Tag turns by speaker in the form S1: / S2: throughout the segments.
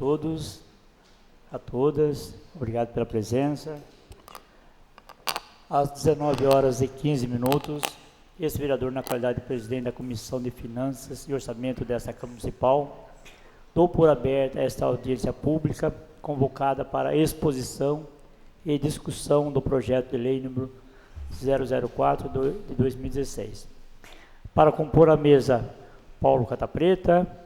S1: Todos, a todas, obrigado pela presença. Às 19 horas e 15 minutos, esse vereador, na qualidade de presidente da Comissão de Finanças e Orçamento desta Câmara Municipal, dou por aberta esta audiência pública, convocada para exposição e discussão do projeto de lei número 004 de 2016. Para compor a mesa, Paulo Catapreta,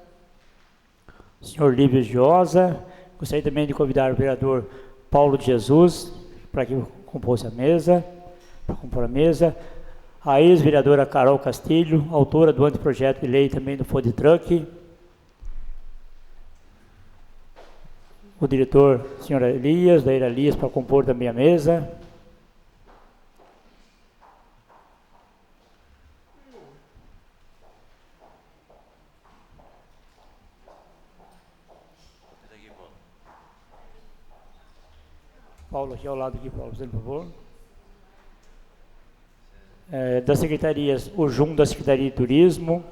S1: senhor Lívio Giosa. Gostaria também de convidar o vereador Paulo de Jesus para que compôsse a mesa, para compor a mesa. A ex-vereadora Carol Castilho, autora do anteprojeto de lei também do Food Truck. O diretor, senhor Elias, da Elias, para compor também a mesa. Paulo, aqui ao lado aqui, Paulo, por favor. Das secretarias, o Jum da Secretaria de Turismo,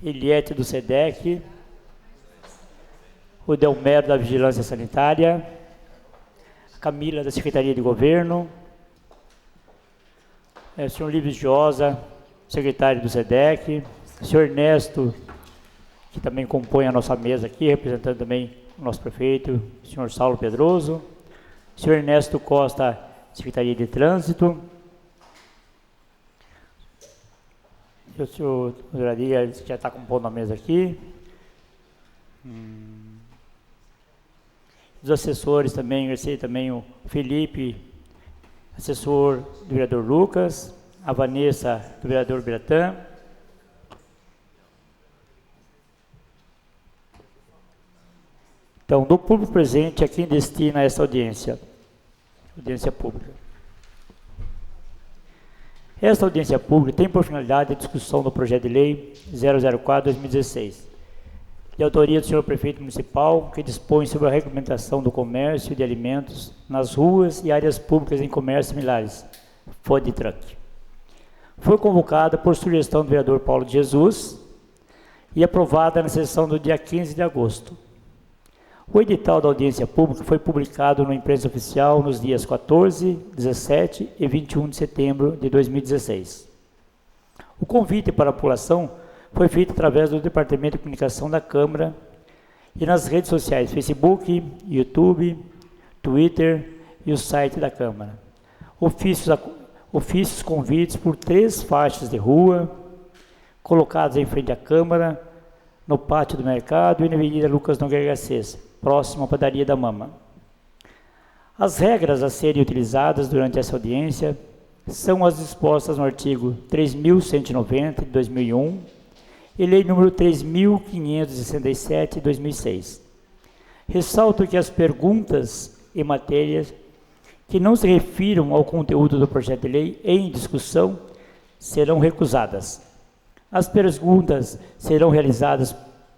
S1: Eliette do SEDEC, o Delmero da Vigilância Sanitária, a Camila da Secretaria de Governo, o senhor Lívio Giosa, secretário do SEDEC, o senhor Ernesto, que também compõe a nossa mesa aqui, representando também o nosso prefeito, o senhor Saulo Pedroso, o senhor Ernesto Costa, Secretaria de Trânsito, o senhor Doradia, que já está compondo a mesa aqui, os assessores também, agradecer também o Felipe, assessor do vereador Lucas, a Vanessa, do vereador Biratã. Então, do público presente, a quem destina esta audiência pública. Esta audiência pública tem por finalidade a discussão do projeto de lei 004/2016, de autoria do senhor prefeito municipal, que dispõe sobre a regulamentação do comércio de alimentos nas ruas e áreas públicas em comércios similares, food truck. Foi convocada por sugestão do vereador Paulo de Jesus e aprovada na sessão do dia 15 de agosto. O edital da audiência pública foi publicado no Imprensa Oficial nos dias 14, 17 e 21 de setembro de 2016. O convite para a população foi feito através do Departamento de Comunicação da Câmara e nas redes sociais Facebook, YouTube, Twitter e o site da Câmara. Ofícios convites por 3 faixas de rua, colocadas em frente à Câmara, no pátio do mercado e na Avenida Lucas Nogueira Garcês, próximo à padaria da Mama. As regras a serem utilizadas durante essa audiência são as dispostas no artigo 3.190 de 2001 e lei número 3.567 de 2006. Ressalto que as perguntas e matérias que não se refiram ao conteúdo do projeto de lei em discussão serão recusadas. As perguntas serão realizadas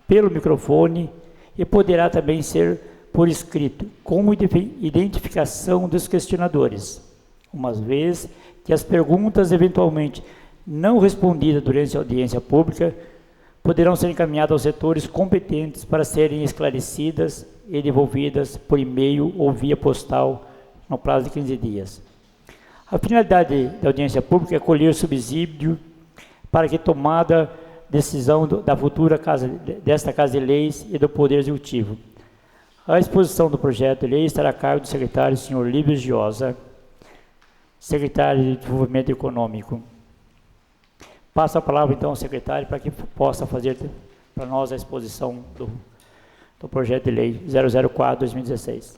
S1: pelo microfone e poderá também ser por escrito, com identificação dos questionadores, uma vez que as perguntas eventualmente não respondidas durante a audiência pública poderão ser encaminhadas aos setores competentes para serem esclarecidas e devolvidas por e-mail ou via postal no prazo de 15 dias. A finalidade da audiência pública é colher subsídio para que tomada decisão da futura desta Casa de Leis e do Poder Executivo. A exposição do projeto de lei estará a cargo do secretário, senhor Lívio Giosa, secretário de Desenvolvimento Econômico. Passo a palavra, então, ao secretário para que possa fazer para nós a exposição do projeto de lei 004/2016.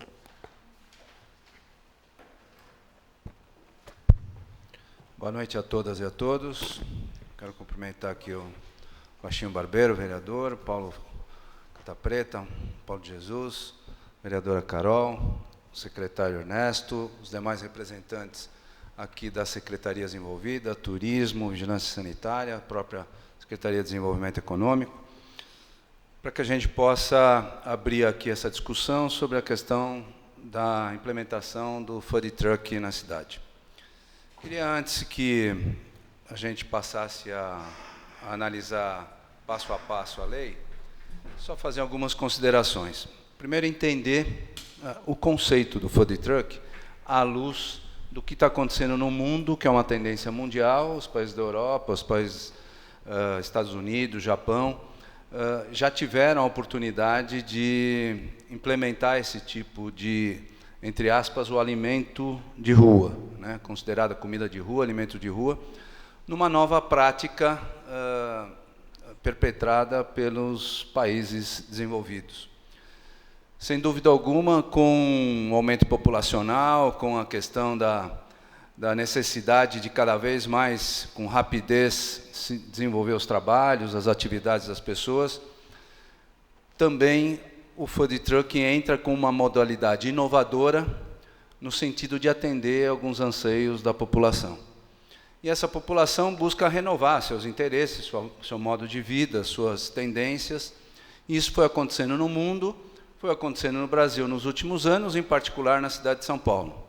S2: Boa noite a todas e a todos. Quero cumprimentar aqui o Baixinho Barbeiro, vereador, Paulo Catapreta, Paulo de Jesus, vereadora Carol, o secretário Ernesto, os demais representantes aqui das secretarias envolvidas, Turismo, Vigilância Sanitária, a própria Secretaria de Desenvolvimento Econômico, para que a gente possa abrir aqui essa discussão sobre a questão da implementação do food truck na cidade. Queria, antes que a gente passasse a analisar passo a passo a lei, Só fazer algumas considerações. Primeiro, entender o conceito do food truck à luz do que está acontecendo no mundo, que é uma tendência mundial. Os países da Europa, os países Estados Unidos, Japão, já tiveram a oportunidade de implementar esse tipo de, entre aspas, o alimento de rua, né, considerada comida de rua, alimento de rua, numa nova prática perpetrada pelos países desenvolvidos. Sem dúvida alguma, com o aumento populacional, com a questão da necessidade de cada vez mais, com rapidez, se desenvolver os trabalhos, as atividades das pessoas, também o food truck entra com uma modalidade inovadora no sentido de atender alguns anseios da população. E essa população busca renovar seus interesses, seu modo de vida, suas tendências. E isso foi acontecendo no mundo, foi acontecendo no Brasil nos últimos anos, em particular na cidade de São Paulo.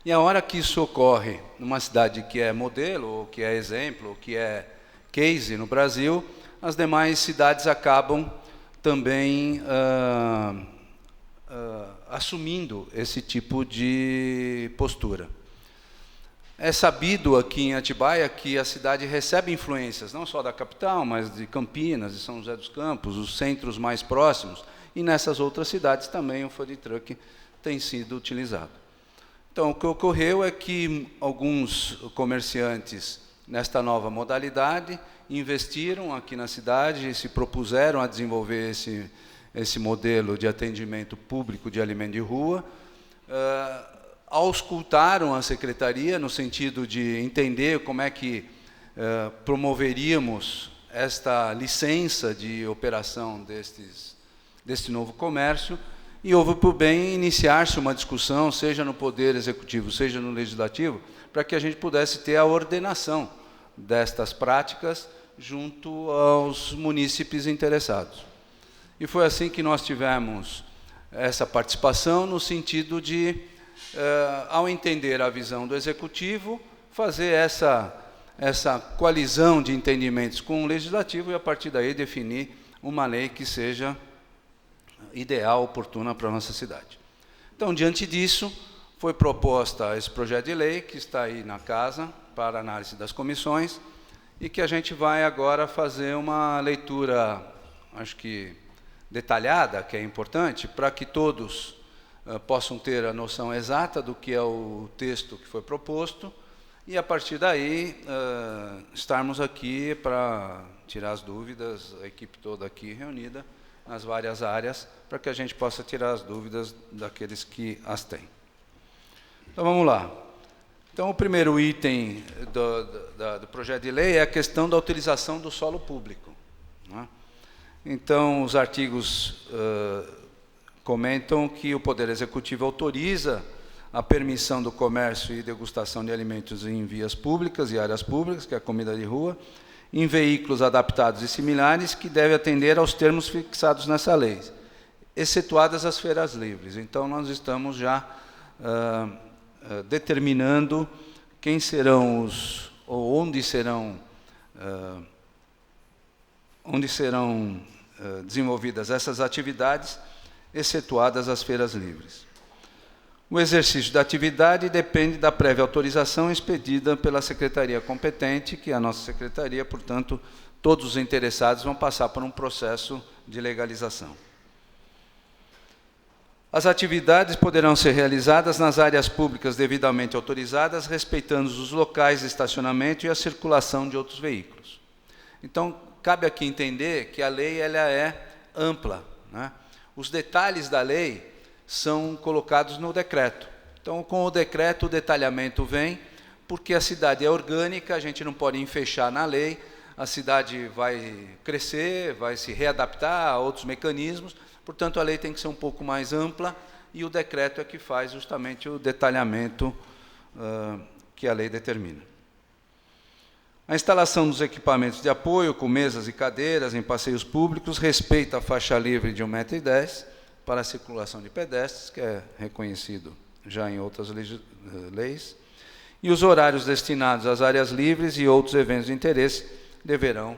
S2: E a hora que isso ocorre numa cidade que é modelo, ou que é exemplo, ou que é case no Brasil, as demais cidades acabam também assumindo esse tipo de postura. É sabido aqui em Atibaia que a cidade recebe influências, não só da capital, mas de Campinas, de São José dos Campos, os centros mais próximos, e nessas outras cidades também o food truck tem sido utilizado. Então, o que ocorreu é que alguns comerciantes, nesta nova modalidade, investiram aqui na cidade e se propuseram a desenvolver esse modelo de atendimento público de alimento de rua, auscultaram a secretaria no sentido de entender como é que promoveríamos esta licença de operação deste novo comércio, e houve por bem iniciar-se uma discussão, seja no Poder Executivo, seja no Legislativo, para que a gente pudesse ter a ordenação destas práticas junto aos munícipes interessados. E foi assim que nós tivemos essa participação, no sentido de, ao entender a visão do Executivo, fazer essa coalizão de entendimentos com o Legislativo e, a partir daí, definir uma lei que seja ideal, oportuna para a nossa cidade. Então, diante disso, foi proposta esse projeto de lei, que está aí na casa, para análise das comissões, e que a gente vai agora fazer uma leitura, acho que detalhada, que é importante, para que todos possam ter a noção exata do que é o texto que foi proposto, e, a partir daí, estarmos aqui para tirar as dúvidas, a equipe toda aqui reunida, nas várias áreas, para que a gente possa tirar as dúvidas daqueles que as têm. Então, vamos lá. Então, o primeiro item do projeto de lei é a questão da utilização do solo público, né? Então, os artigos comentam que o Poder Executivo autoriza a permissão do comércio e degustação de alimentos em vias públicas e áreas públicas, que é a comida de rua, em veículos adaptados e similares, que deve atender aos termos fixados nessa lei, excetuadas as feiras livres. Então, nós estamos já determinando quem serão ou onde serão desenvolvidas essas atividades, excetuadas as feiras livres. O exercício da atividade depende da prévia autorização expedida pela secretaria competente, que é a nossa secretaria, portanto, todos os interessados vão passar por um processo de legalização. As atividades poderão ser realizadas nas áreas públicas devidamente autorizadas, respeitando os locais de estacionamento e a circulação de outros veículos. Então, cabe aqui entender que a lei ela é ampla, né? Os detalhes da lei são colocados no decreto. Então, com o decreto, o detalhamento vem, porque a cidade é orgânica, a gente não pode enfechar na lei, a cidade vai crescer, vai se readaptar a outros mecanismos, portanto, a lei tem que ser um pouco mais ampla, e o decreto é que faz justamente o detalhamento que a lei determina. A instalação dos equipamentos de apoio, com mesas e cadeiras em passeios públicos, respeita a faixa livre de 1,10 m, para a circulação de pedestres, que é reconhecido já em outras leis, e os horários destinados às áreas livres e outros eventos de interesse deverão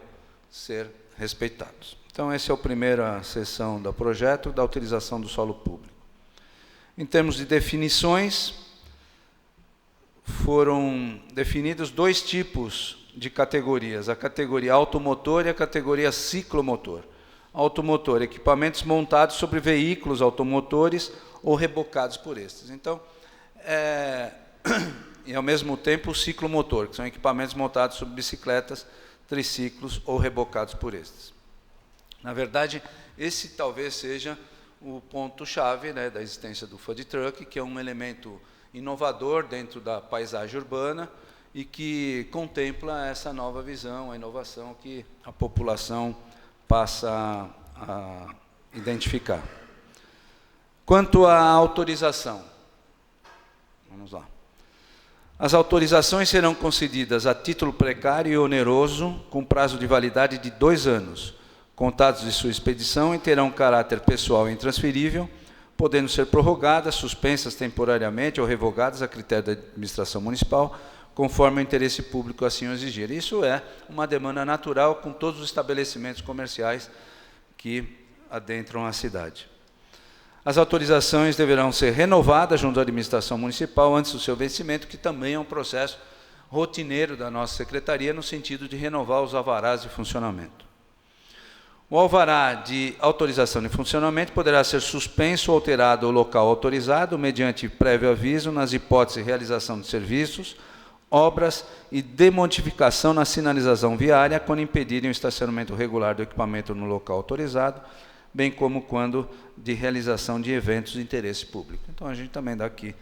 S2: ser respeitados. Então, essa é a primeira seção do projeto da utilização do solo público. Em termos de definições, foram definidos 2 tipos de categorias, a categoria automotor e a categoria ciclomotor. Automotor, equipamentos montados sobre veículos automotores ou rebocados por estes. Então, e ao mesmo tempo o ciclomotor, que são equipamentos montados sobre bicicletas, triciclos ou rebocados por estes. Na verdade, esse talvez seja o ponto-chave, né, da existência do food truck, que é um elemento inovador dentro da paisagem urbana e que contempla essa nova visão, a inovação que a população passa a identificar. Quanto à autorização, vamos lá. As autorizações serão concedidas a título precário e oneroso, com prazo de validade de 2 anos, contados de sua expedição, e terão caráter pessoal e intransferível, podendo ser prorrogadas, suspensas temporariamente ou revogadas a critério da administração municipal, conforme o interesse público assim o exigir. Isso é uma demanda natural com todos os estabelecimentos comerciais que adentram a cidade. As autorizações deverão ser renovadas junto à administração municipal antes do seu vencimento, que também é um processo rotineiro da nossa secretaria, no sentido de renovar os alvarás de funcionamento. O alvará de autorização de funcionamento poderá ser suspenso ou alterado o local autorizado, mediante prévio aviso, nas hipóteses de realização de serviços, obras e demodificação na sinalização viária, quando impedirem o estacionamento regular do equipamento no local autorizado, bem como quando de realização de eventos de interesse público. Então, a gente também dá aqui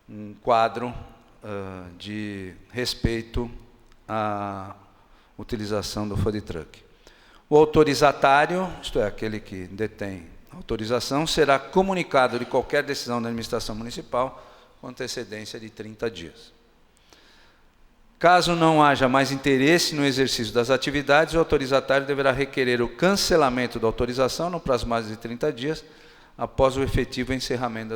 S2: um quadro de respeito à utilização do food truck. O autorizatário, isto é, aquele que detém a autorização, será comunicado de qualquer decisão da administração municipal com antecedência de 30 dias. Caso não haja mais interesse no exercício das atividades, o autorizatário deverá requerer o cancelamento da autorização no prazo de mais de 30 dias, após o efetivo encerramento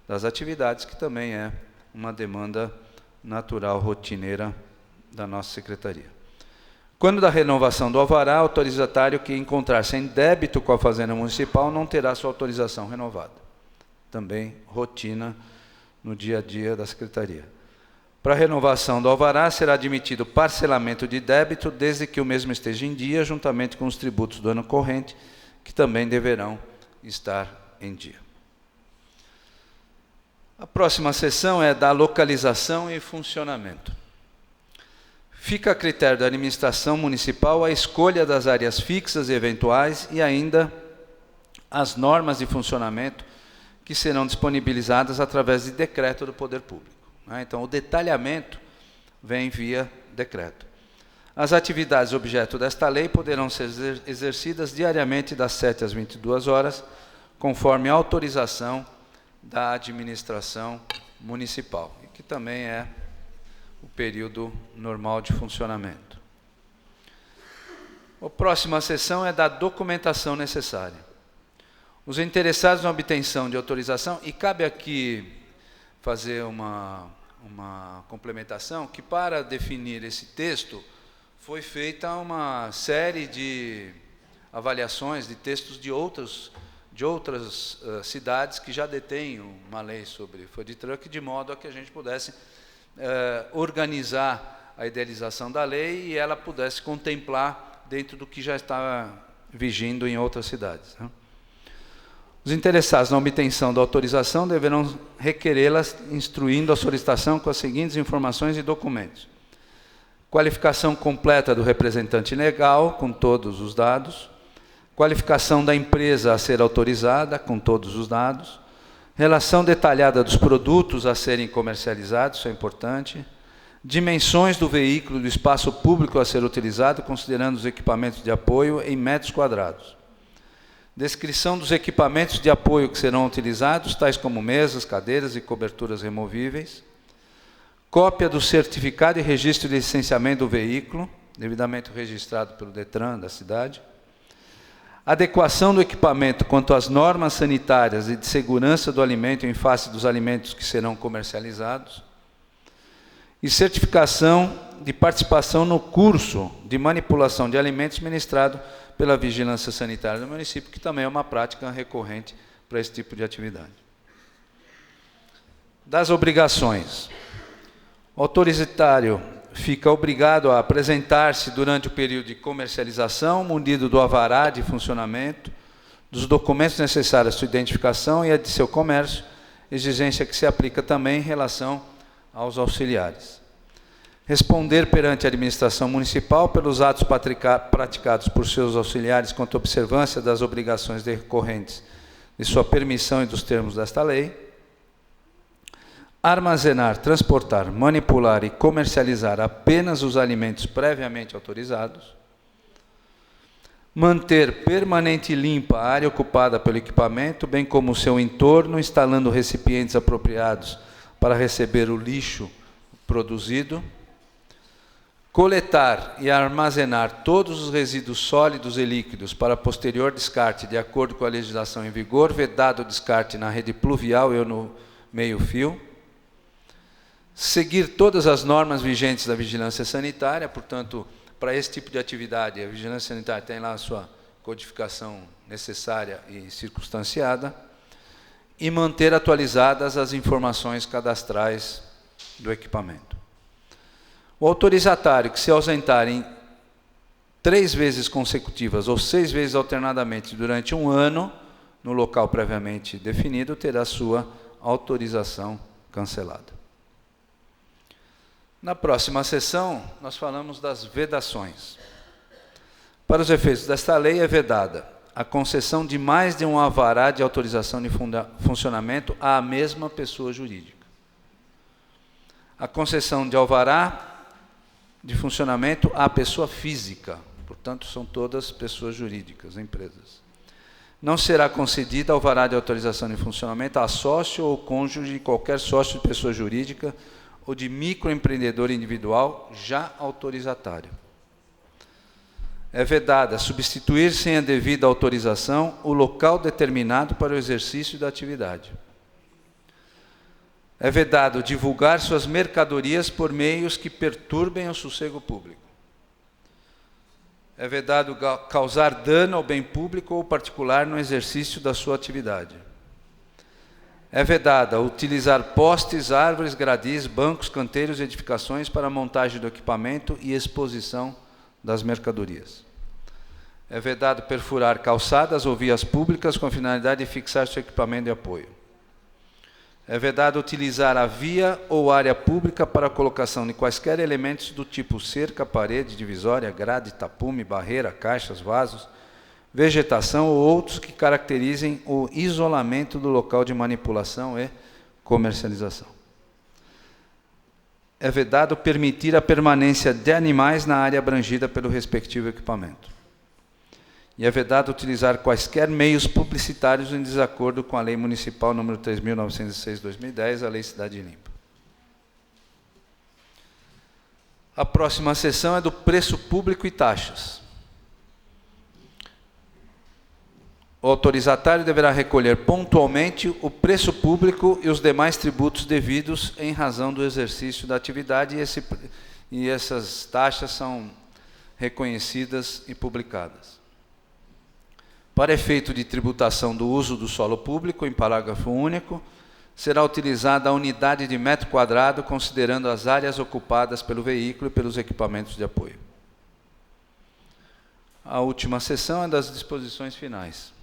S2: das atividades, que também é uma demanda natural, rotineira da nossa secretaria. Quando da renovação do alvará, o autorizatário que encontrar-se em débito com a Fazenda Municipal não terá sua autorização renovada. Também rotina no dia a dia da secretaria. Para a renovação do alvará, será admitido parcelamento de débito, desde que o mesmo esteja em dia, juntamente com os tributos do ano corrente, que também deverão estar em dia. A próxima seção é da localização e funcionamento. Fica a critério da administração municipal a escolha das áreas fixas e eventuais e ainda as normas de funcionamento que serão disponibilizadas através de decreto do Poder Público. Então, o detalhamento vem via decreto. As atividades objeto desta lei poderão ser exercidas diariamente das 7 às 22 horas, conforme a autorização da administração municipal, e que também é o período normal de funcionamento. A próxima seção é da documentação necessária. Os interessados na obtenção de autorização, e cabe aqui fazer uma complementação, que para definir esse texto foi feita uma série de avaliações de textos de outras cidades que já detêm uma lei sobre food truck, de modo a que a gente pudesse organizar a idealização da lei e ela pudesse contemplar dentro do que já estava vigindo em outras cidades. Os interessados na obtenção da autorização deverão requerê-las, instruindo a solicitação com as seguintes informações e documentos: qualificação completa do representante legal, com todos os dados; qualificação da empresa a ser autorizada, com todos os dados; relação detalhada dos produtos a serem comercializados, isso é importante; dimensões do veículo e do espaço público a ser utilizado, considerando os equipamentos de apoio em metros quadrados; descrição dos equipamentos de apoio que serão utilizados, tais como mesas, cadeiras e coberturas removíveis; cópia do certificado e registro de licenciamento do veículo, devidamente registrado pelo DETRAN da cidade; adequação do equipamento quanto às normas sanitárias e de segurança do alimento em face dos alimentos que serão comercializados; e certificação de participação no curso de manipulação de alimentos ministrado pela Vigilância Sanitária do município, que também é uma prática recorrente para esse tipo de atividade. Das obrigações. O autorizatário fica obrigado a apresentar-se durante o período de comercialização, munido do alvará de funcionamento, dos documentos necessários à sua identificação e a de seu comércio, exigência que se aplica também em relação aos auxiliares. Responder perante a administração municipal pelos atos praticados por seus auxiliares quanto à observância das obrigações decorrentes de sua permissão e dos termos desta lei. Armazenar, transportar, manipular e comercializar apenas os alimentos previamente autorizados. Manter permanente e limpa a área ocupada pelo equipamento, bem como o seu entorno, instalando recipientes apropriados para receber o lixo produzido. Coletar e armazenar todos os resíduos sólidos e líquidos para posterior descarte, de acordo com a legislação em vigor, vedado o descarte na rede pluvial e no meio-fio. Seguir todas as normas vigentes da vigilância sanitária, portanto, para esse tipo de atividade, a vigilância sanitária tem lá a sua codificação necessária e circunstanciada, e manter atualizadas as informações cadastrais do equipamento. O autorizatário que se ausentar em 3 vezes consecutivas ou 6 vezes alternadamente durante 1 ano, no local previamente definido, terá sua autorização cancelada. Na próxima sessão, nós falamos das vedações. Para os efeitos desta lei, é vedada a concessão de mais de um alvará de autorização de funcionamento à mesma pessoa jurídica. A concessão de alvará de funcionamento à pessoa física, portanto, são todas pessoas jurídicas, empresas. Não será concedida alvará de autorização de funcionamento a sócio ou cônjuge de qualquer sócio de pessoa jurídica ou de microempreendedor individual já autorizatário. É vedada substituir sem a devida autorização o local determinado para o exercício da atividade. É vedado divulgar suas mercadorias por meios que perturbem o sossego público. É vedado causar dano ao bem público ou particular no exercício da sua atividade. É vedada utilizar postes, árvores, gradis, bancos, canteiros e edificações para a montagem do equipamento e exposição das mercadorias. É vedado perfurar calçadas ou vias públicas com a finalidade de fixar seu equipamento de apoio. É vedado utilizar a via ou área pública para a colocação de quaisquer elementos do tipo cerca, parede, divisória, grade, tapume, barreira, caixas, vasos, vegetação ou outros que caracterizem o isolamento do local de manipulação e comercialização. É vedado permitir a permanência de animais na área abrangida pelo respectivo equipamento. E é vedado utilizar quaisquer meios publicitários em desacordo com a Lei Municipal nº 3.906/2010, a Lei Cidade Limpa. A próxima sessão é do preço público e taxas. O autorizatário deverá recolher pontualmente o preço público e os demais tributos devidos em razão do exercício da atividade, e essas taxas são reconhecidas e publicadas. Para efeito de tributação do uso do solo público, em parágrafo único, será utilizada a unidade de metro quadrado, considerando as áreas ocupadas pelo veículo e pelos equipamentos de apoio. A última seção é das disposições finais.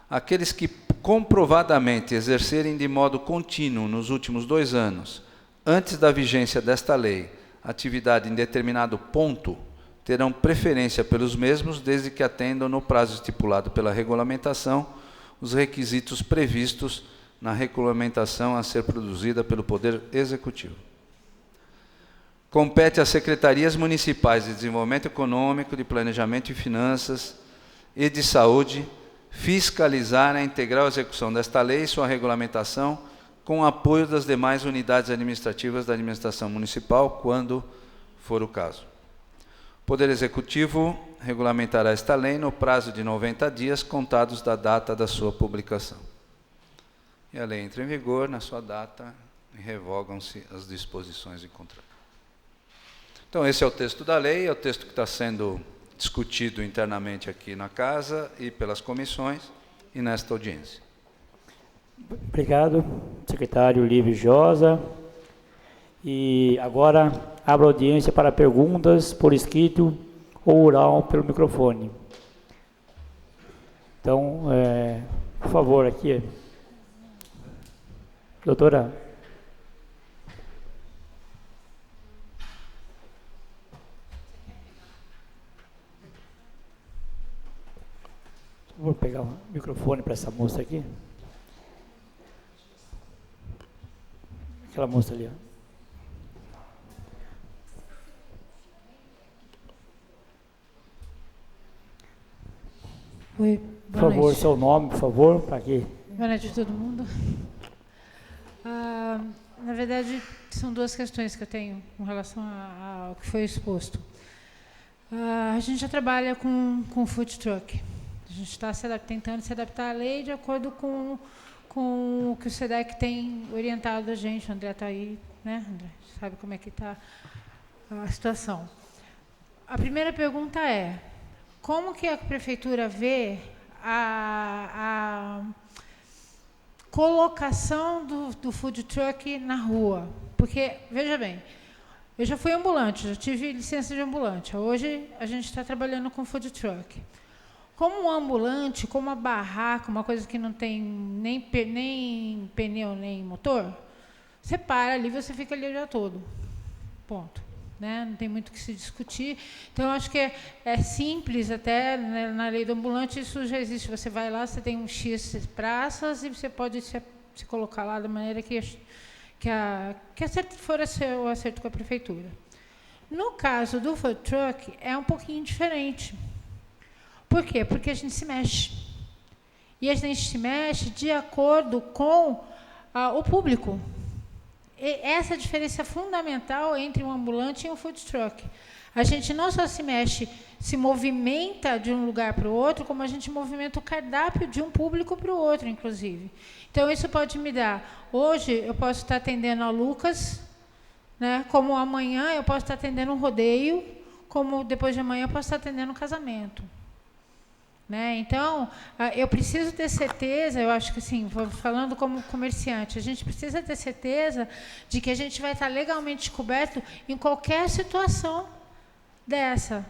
S2: Aqueles que comprovadamente exercerem de modo contínuo nos últimos 2 anos, antes da vigência desta lei, atividade em determinado ponto, terão preferência pelos mesmos, desde que atendam no prazo estipulado pela regulamentação os requisitos previstos na regulamentação a ser produzida pelo Poder Executivo. Compete às Secretarias Municipais de Desenvolvimento Econômico, de Planejamento e Finanças e de Saúde fiscalizar a integral execução desta lei e sua regulamentação com o apoio das demais unidades administrativas da administração municipal, quando for o caso. O Poder Executivo regulamentará esta lei no prazo de 90 dias, contados da data da sua publicação. E a lei entra em vigor na sua data e revogam-se as disposições em contrato. Então, esse é o texto da lei, é o texto que está sendo discutido internamente aqui na casa e pelas comissões e nesta audiência.
S1: Obrigado, secretário Lívio Josa. E agora abro a audiência para perguntas por escrito ou oral pelo microfone. Então, por favor, aqui. Doutora. Vou pegar o microfone para essa moça aqui. Aquela moça ali, ó.
S3: Oi,
S1: Por favor,
S3: noite.
S1: seu nome, por favor, para aqui.
S3: Boa noite a todo mundo. Na verdade, são duas questões que eu tenho com relação ao que foi exposto. A gente já trabalha com food truck. A gente está tentando se adaptar à lei de acordo com o que o SEDEC tem orientado a gente. O André está aí, né, André? Sabe como é que está a situação. A primeira pergunta é: como que a prefeitura vê a colocação do food truck na rua? Porque, veja bem, eu já fui ambulante, já tive licença de ambulante. Hoje a gente está trabalhando com food truck. Como um ambulante, como uma barraca, uma coisa que não tem nem pneu, nem motor, você para ali, você fica ali o dia todo. Ponto. Né? Não tem muito o que se discutir. Então, eu acho que é simples até, né, na lei do ambulante, isso já existe. Você vai lá, você tem um X praças e você pode se colocar lá da maneira que for o acerto com a prefeitura. No caso do food truck, é um pouquinho diferente. Por quê? Porque a gente se mexe. E a gente se mexe de acordo com o público. Essa diferença é fundamental entre um ambulante e um food truck. A gente não só se mexe, se movimenta de um lugar para o outro, como a gente movimenta o cardápio de um público para o outro, inclusive. Então, isso pode me dar... Hoje, eu posso estar atendendo a Lucas, né? Como amanhã eu posso estar atendendo um rodeio, como depois de amanhã eu posso estar atendendo um casamento. Né? Então, eu preciso ter certeza, eu acho que assim, falando como comerciante, a gente precisa ter certeza de que a gente vai estar legalmente coberto em qualquer situação dessa,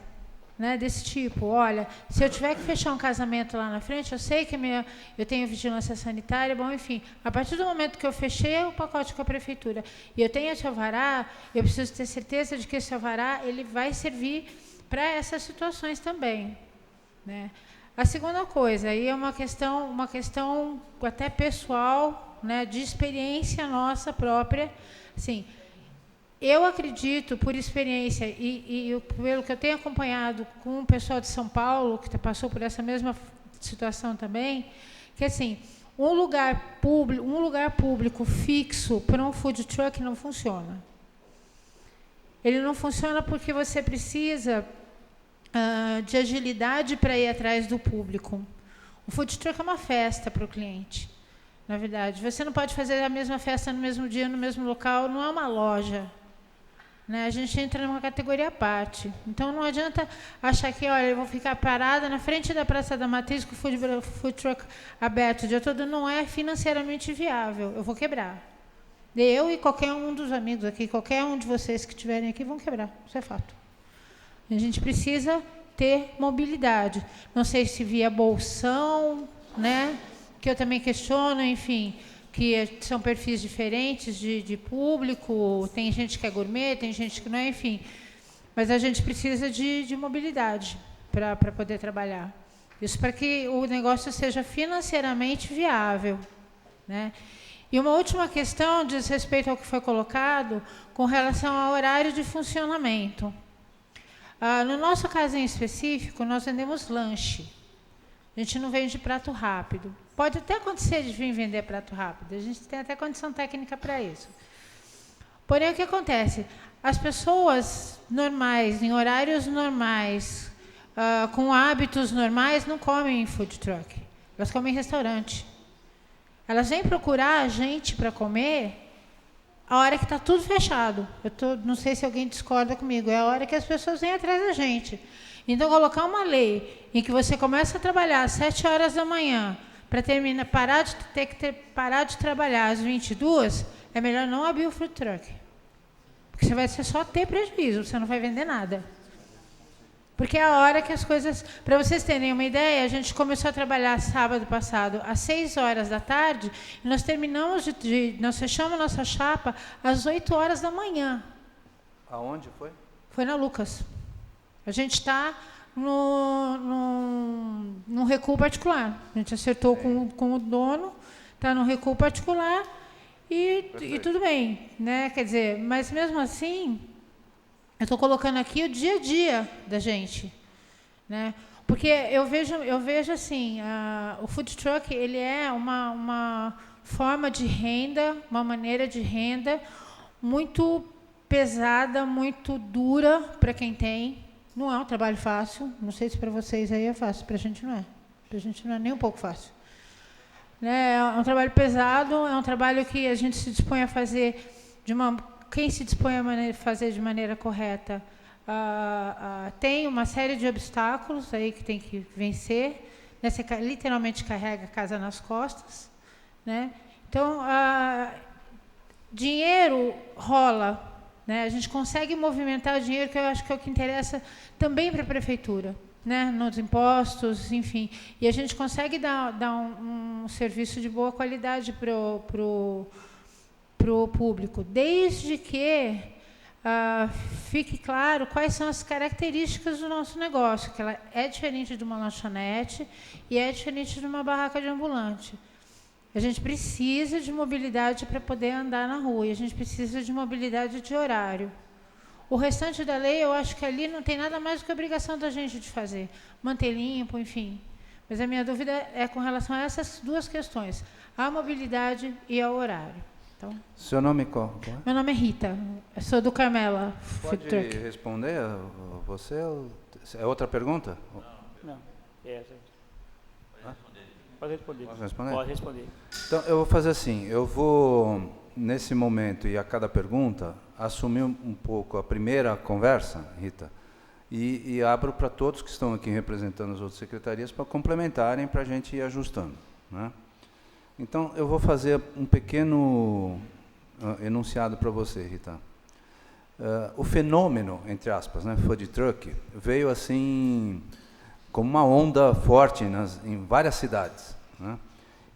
S3: né, desse tipo. Olha, se eu tiver que fechar um casamento lá na frente, eu sei que eu tenho vigilância sanitária, bom, enfim, a partir do momento que eu fechei o pacote com a prefeitura e eu tenho esse alvará, eu preciso ter certeza de que esse alvará ele vai servir para essas situações também, né? A segunda coisa, aí é uma questão até pessoal, né, de experiência nossa própria. Assim, eu acredito, por experiência, e pelo que eu tenho acompanhado com o pessoal de São Paulo, que passou por essa mesma situação também, que assim, um lugar público fixo para um food truck não funciona. Ele não funciona porque você precisa... de agilidade para ir atrás do público. O food truck é uma festa para o cliente, na verdade. Você não pode fazer a mesma festa no mesmo dia, no mesmo local, não é uma loja. Né? A gente entra numa categoria à parte. Então, não adianta achar que, olha, eu vou ficar parada na frente da Praça da Matriz com o food truck aberto o dia todo. Não é financeiramente viável, eu vou quebrar. Eu e qualquer um dos amigos aqui, qualquer um de vocês que estiverem aqui, vão quebrar, isso é fato. A gente precisa ter mobilidade. Não sei se via bolsão, né? Que eu também questiono, enfim, que são perfis diferentes de público, tem gente que é gourmet, tem gente que não é, enfim. Mas a gente precisa de mobilidade para poder trabalhar. Isso para que o negócio seja financeiramente viável, né? E uma última questão diz respeito ao que foi colocado com relação ao horário de funcionamento. No nosso caso em específico, nós vendemos lanche. A gente não vende prato rápido. Pode até acontecer de vir vender prato rápido. A gente tem até condição técnica para isso. Porém, o que acontece? As pessoas normais, em horários normais, com hábitos normais, não comem em food truck. Elas comem em restaurante. Elas vêm procurar a gente para comer a hora que está tudo fechado. Não sei se alguém discorda comigo, é a hora que as pessoas vêm atrás da gente. Então, colocar uma lei em que você começa a trabalhar às 7 horas da manhã, para parar de trabalhar às 22, é melhor não abrir o food truck. Porque você vai só ter prejuízo, você não vai vender nada. Porque é a hora que as coisas... Para vocês terem uma ideia, a gente começou a trabalhar sábado passado às 6 horas da tarde, e nós terminamos nós fechamos nossa chapa às 8 horas da manhã.
S2: Aonde foi?
S3: Foi na Lucas. A gente está num recuo particular. A gente acertou com o dono, está num recuo particular e tudo bem, né? Quer dizer, mas mesmo assim, eu estou colocando aqui o dia a dia da gente, né? Porque eu vejo assim, o food truck ele é uma forma de renda, uma maneira de renda muito pesada, muito dura para quem tem. Não é um trabalho fácil, não sei se para vocês aí é fácil, para a gente não é. Para a gente não é nem um pouco fácil. Né? É um trabalho pesado, é um trabalho que a gente se dispõe a fazer quem se dispõe a fazer de maneira correta tem uma série de obstáculos aí que tem que vencer, né? Você literalmente carrega a casa nas costas, né? Então, dinheiro rola. Né? A gente consegue movimentar o dinheiro, que eu acho que é o que interessa também para a prefeitura, né? Nos impostos, enfim. E a gente consegue dar um serviço de boa qualidade pro público, desde que fique claro quais são as características do nosso negócio, que ela é diferente de uma lanchonete e é diferente de uma barraca de ambulante. A gente precisa de mobilidade para poder andar na rua, e a gente precisa de mobilidade de horário. O restante da lei, eu acho que ali não tem nada mais do que a obrigação da gente de fazer, manter limpo, enfim. Mas a minha dúvida é com relação a essas duas questões, a mobilidade e ao horário. Então,
S2: seu nome qual?
S3: Meu nome é Rita, eu sou do Carmela.
S2: Pode responder você? É outra pergunta?
S1: Não, é essa. Pode responder.
S2: Posso responder?
S1: Pode responder.
S2: Então, eu vou fazer assim, eu vou, nesse momento e a cada pergunta, assumir um pouco a primeira conversa, Rita, e abro para todos que estão aqui representando as outras secretarias para complementarem, para a gente ir ajustando, né? Então, eu vou fazer um pequeno enunciado para você, Rita. O fenômeno, entre aspas, né, food truck, veio assim como uma onda forte em várias cidades, né?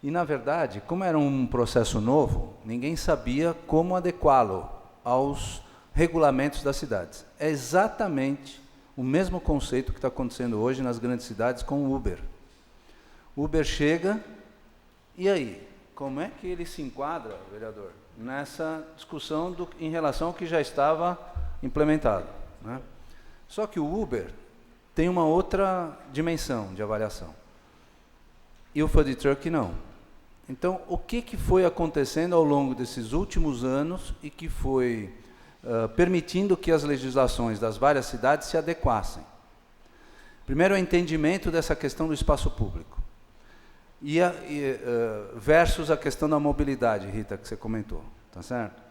S2: E, na verdade, como era um processo novo, ninguém sabia como adequá-lo aos regulamentos das cidades. É exatamente o mesmo conceito que está acontecendo hoje nas grandes cidades com o Uber. O Uber chega, e aí? Como é que ele se enquadra, vereador, nessa discussão em relação ao que já estava implementado, né? Só que o Uber tem uma outra dimensão de avaliação. E o food truck não. Então, o que foi acontecendo ao longo desses últimos anos e que foi permitindo que as legislações das várias cidades se adequassem? Primeiro, o entendimento dessa questão do espaço público. Versus a questão da mobilidade, Rita, que você comentou. Tá certo?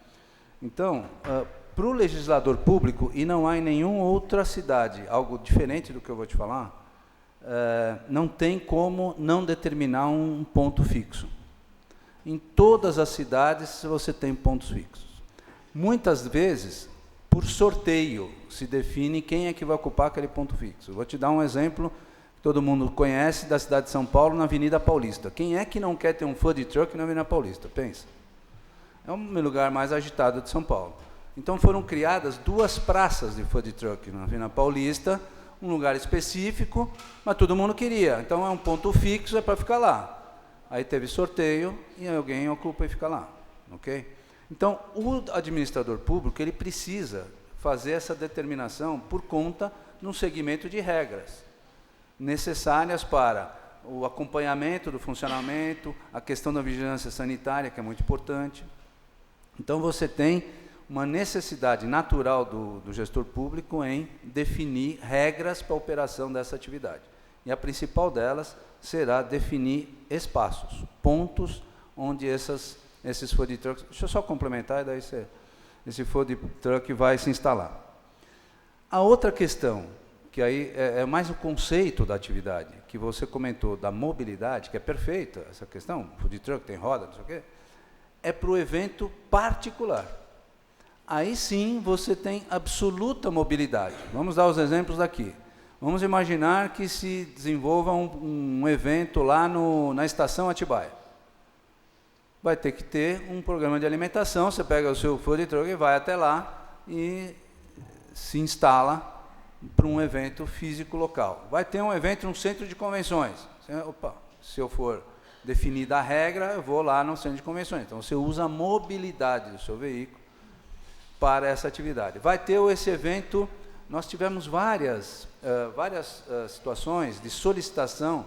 S2: Então, para o legislador público, e não há em nenhuma outra cidade, algo diferente do que eu vou te falar, não tem como não determinar um ponto fixo. Em todas as cidades você tem pontos fixos. Muitas vezes, por sorteio, se define quem é que vai ocupar aquele ponto fixo. Vou te dar um exemplo que todo mundo conhece da cidade de São Paulo, na Avenida Paulista. Quem é que não quer ter um food truck na Avenida Paulista? Pensa. É o lugar mais agitado de São Paulo. Então foram criadas 2 praças de food truck na Avenida Paulista, um lugar específico, mas todo mundo queria. Então é um ponto fixo, é para ficar lá. Aí teve sorteio e alguém ocupa e fica lá, ok? Então o administrador público ele precisa fazer essa determinação por conta de um segmento de regras necessárias para o acompanhamento do funcionamento, a questão da vigilância sanitária, que é muito importante. Então você tem uma necessidade natural do gestor público em definir regras para a operação dessa atividade. E a principal delas será definir espaços, pontos onde essas esses food trucks, deixa eu só complementar, e daí esse food truck vai se instalar. A outra questão, que aí é mais o conceito da atividade, que você comentou, da mobilidade, que é perfeita essa questão, food truck tem roda, não sei o quê, é para o evento particular. Aí sim você tem absoluta mobilidade. Vamos dar os exemplos daqui. Vamos imaginar que se desenvolva um evento lá na estação Atibaia. Vai ter que ter um programa de alimentação, você pega o seu food truck e vai até lá e se instala para um evento físico local. Vai ter um evento num centro de convenções. Opa, se eu for definida a regra, eu vou lá no centro de convenções. Então, você usa a mobilidade do seu veículo para essa atividade. Vai ter esse evento, nós tivemos várias situações de solicitação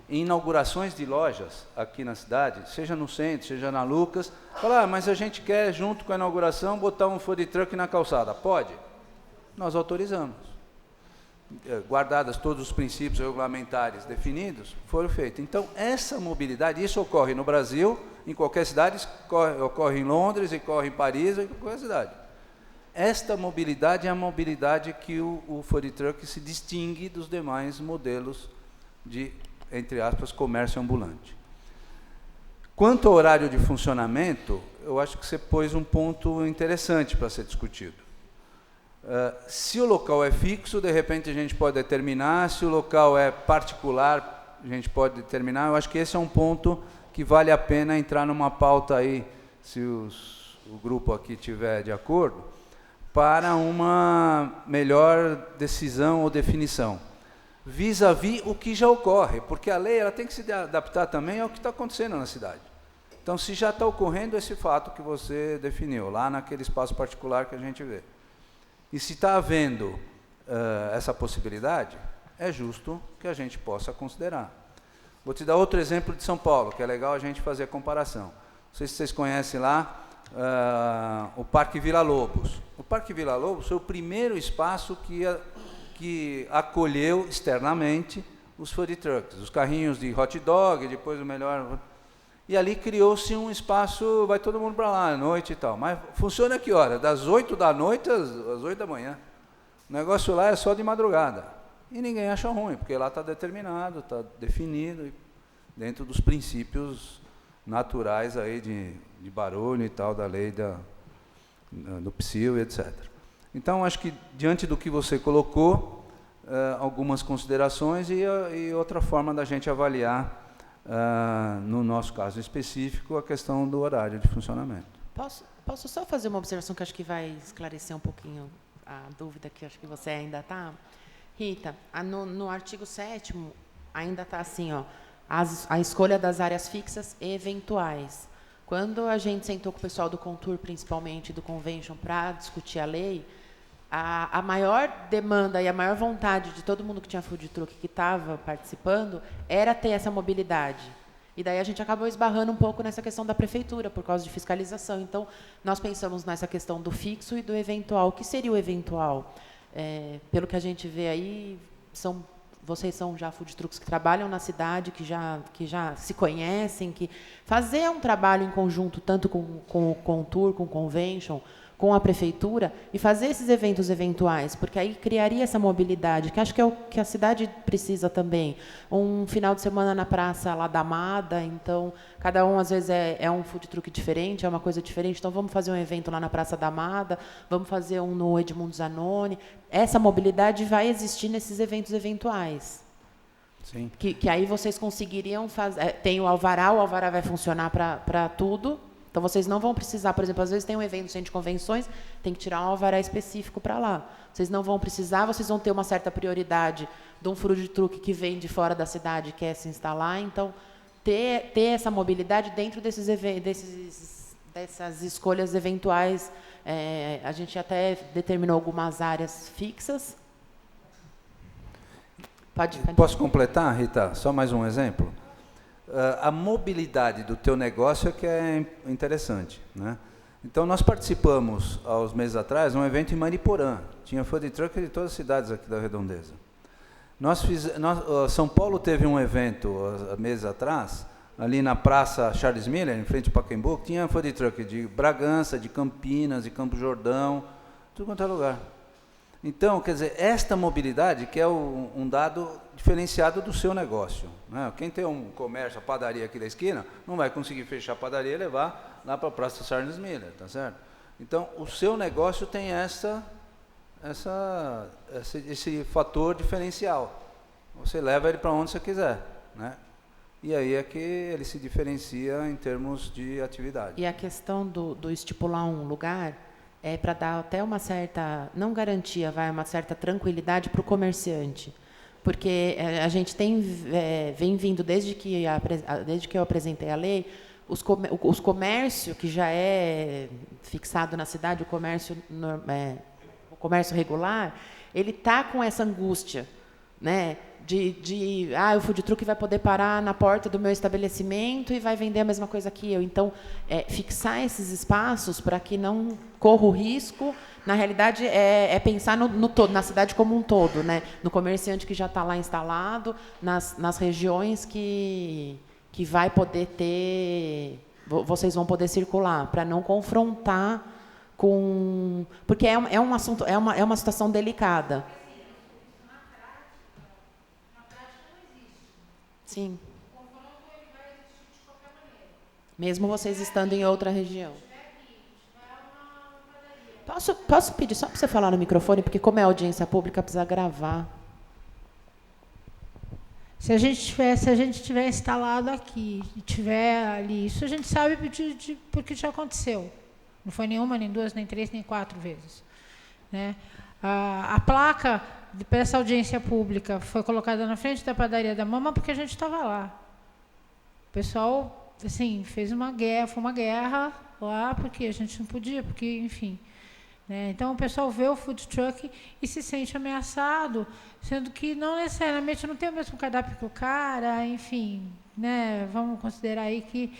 S2: em inaugurações de lojas aqui na cidade, seja no centro, seja na Lucas, falar, mas a gente quer, junto com a inauguração, botar um food truck na calçada. Pode? Nós autorizamos. Guardadas todos os princípios regulamentares definidos, foram feitos. Então, essa mobilidade, isso ocorre no Brasil, em qualquer cidade, ocorre em Londres, ocorre em Paris, em qualquer cidade. Esta mobilidade é a mobilidade que o food truck se distingue dos demais modelos de, entre aspas, comércio ambulante. Quanto ao horário de funcionamento, eu acho que você pôs um ponto interessante para ser discutido. Se o local é fixo, de repente a gente pode determinar, se o local é particular, a gente pode determinar. Eu acho que esse é um ponto que vale a pena entrar numa pauta aí, se o grupo aqui estiver de acordo, para uma melhor decisão ou definição. Vis-à-vis o que já ocorre, porque a lei ela tem que se adaptar também ao que está acontecendo na cidade. Então, se já está ocorrendo esse fato que você definiu, lá naquele espaço particular que a gente vê, e se está havendo essa possibilidade, é justo que a gente possa considerar. Vou te dar outro exemplo de São Paulo, que é legal a gente fazer a comparação. Não sei se vocês conhecem lá o Parque Vila Lobos. O Parque Vila Lobos foi o primeiro espaço que acolheu externamente os food trucks, os carrinhos de hot dog, depois o melhor... E ali criou-se um espaço, vai todo mundo para lá, à noite e tal. Mas funciona a que hora? Das 8 da noite às 8 da manhã. O negócio lá é só de madrugada. E ninguém acha ruim, porque lá está determinado, está definido, dentro dos princípios naturais aí de barulho e tal, da lei do PSIL, etc. Então, acho que, diante do que você colocou, algumas considerações e outra forma da gente avaliar, no nosso caso específico, a questão do horário de funcionamento.
S4: Posso só fazer uma observação que acho que vai esclarecer um pouquinho a dúvida que acho que você ainda está? Rita, no artigo 7º, ainda está assim, ó, a escolha das áreas fixas e eventuais. Quando a gente sentou com o pessoal do Contour, principalmente do Convention, para discutir a lei, a maior demanda e a maior vontade de todo mundo que tinha food truck que estava participando era ter essa mobilidade. E daí a gente acabou esbarrando um pouco nessa questão da prefeitura, por causa de fiscalização. Então, nós pensamos nessa questão do fixo e do eventual. O que seria o eventual? Pelo que a gente vê aí, vocês são já food trucks que trabalham na cidade, que já se conhecem, que fazer um trabalho em conjunto, tanto com o Contour, com o Convention, com a prefeitura, e fazer esses eventos eventuais, porque aí criaria essa mobilidade, que acho que é o que a cidade precisa também. Um final de semana na praça lá da Amada, então, cada um, às vezes, é um food truck diferente, é uma coisa diferente, então vamos fazer um evento lá na Praça da Amada, vamos fazer um no Edmundo Zanoni. Essa mobilidade vai existir nesses eventos eventuais.
S2: Sim.
S4: Que aí vocês conseguiriam fazer... Tem o alvará vai funcionar para tudo. Então, vocês não vão precisar, por exemplo, às vezes tem um evento no centro de convenções, tem que tirar um alvará específico para lá. Vocês não vão precisar, vocês vão ter uma certa prioridade de um food truck que vem de fora da cidade e quer se instalar. Então, ter essa mobilidade dentro dessas escolhas eventuais. A gente até determinou algumas áreas fixas. Pode.
S2: Posso completar, Rita? Só mais um exemplo? A mobilidade do teu negócio é que é interessante, né? Então, nós participamos, há uns meses atrás, de um evento em Mariporã. Tinha food truck de todas as cidades aqui da Redondeza. São Paulo teve um evento, há meses atrás, ali na Praça Charles Miller, em frente ao Pacaembu, tinha food truck de Bragança, de Campinas, de Campo Jordão, tudo quanto é lugar. Então, quer dizer, esta mobilidade que é um dado diferenciado do seu negócio, né? Quem tem um comércio, a padaria aqui da esquina, não vai conseguir fechar a padaria e levar lá para a Praça Charles Miller, tá certo? Então, o seu negócio tem esse fator diferencial. Você leva ele para onde você quiser, né? E aí é que ele se diferencia em termos de atividade.
S4: E a questão do estipular um lugar é para dar até uma certa, não garantia, uma certa tranquilidade para o comerciante. Porque a gente vem vindo, desde que eu apresentei a lei, os comércios, que já é fixado na cidade, o comércio regular, ele está com essa angústia, né? O food truck vai poder parar na porta do meu estabelecimento e vai vender a mesma coisa que eu. Então, fixar esses espaços para que não corra o risco, na realidade, é pensar no todo, na cidade como um todo, né? No comerciante que já está lá instalado, nas regiões que vai poder ter, vocês vão poder circular, para não confrontar com... Porque é um assunto, é uma situação delicada. Sim. Mesmo vocês estando em outra região. Posso pedir só para você falar no microfone, porque como é audiência pública, precisa gravar.
S3: Se a gente tiver instalado aqui e tiver ali, isso a gente sabe porque já aconteceu. Não foi nenhuma, nem duas, nem três, nem 4 vezes, né? A placa para essa audiência pública foi colocada na frente da padaria da Mama porque a gente estava lá. O pessoal, assim, foi uma guerra lá porque a gente não podia, porque, enfim. Né? Então, o pessoal vê o food truck e se sente ameaçado, sendo que não necessariamente não tem o mesmo cardápio que o cara, enfim. Né? Vamos considerar aí que,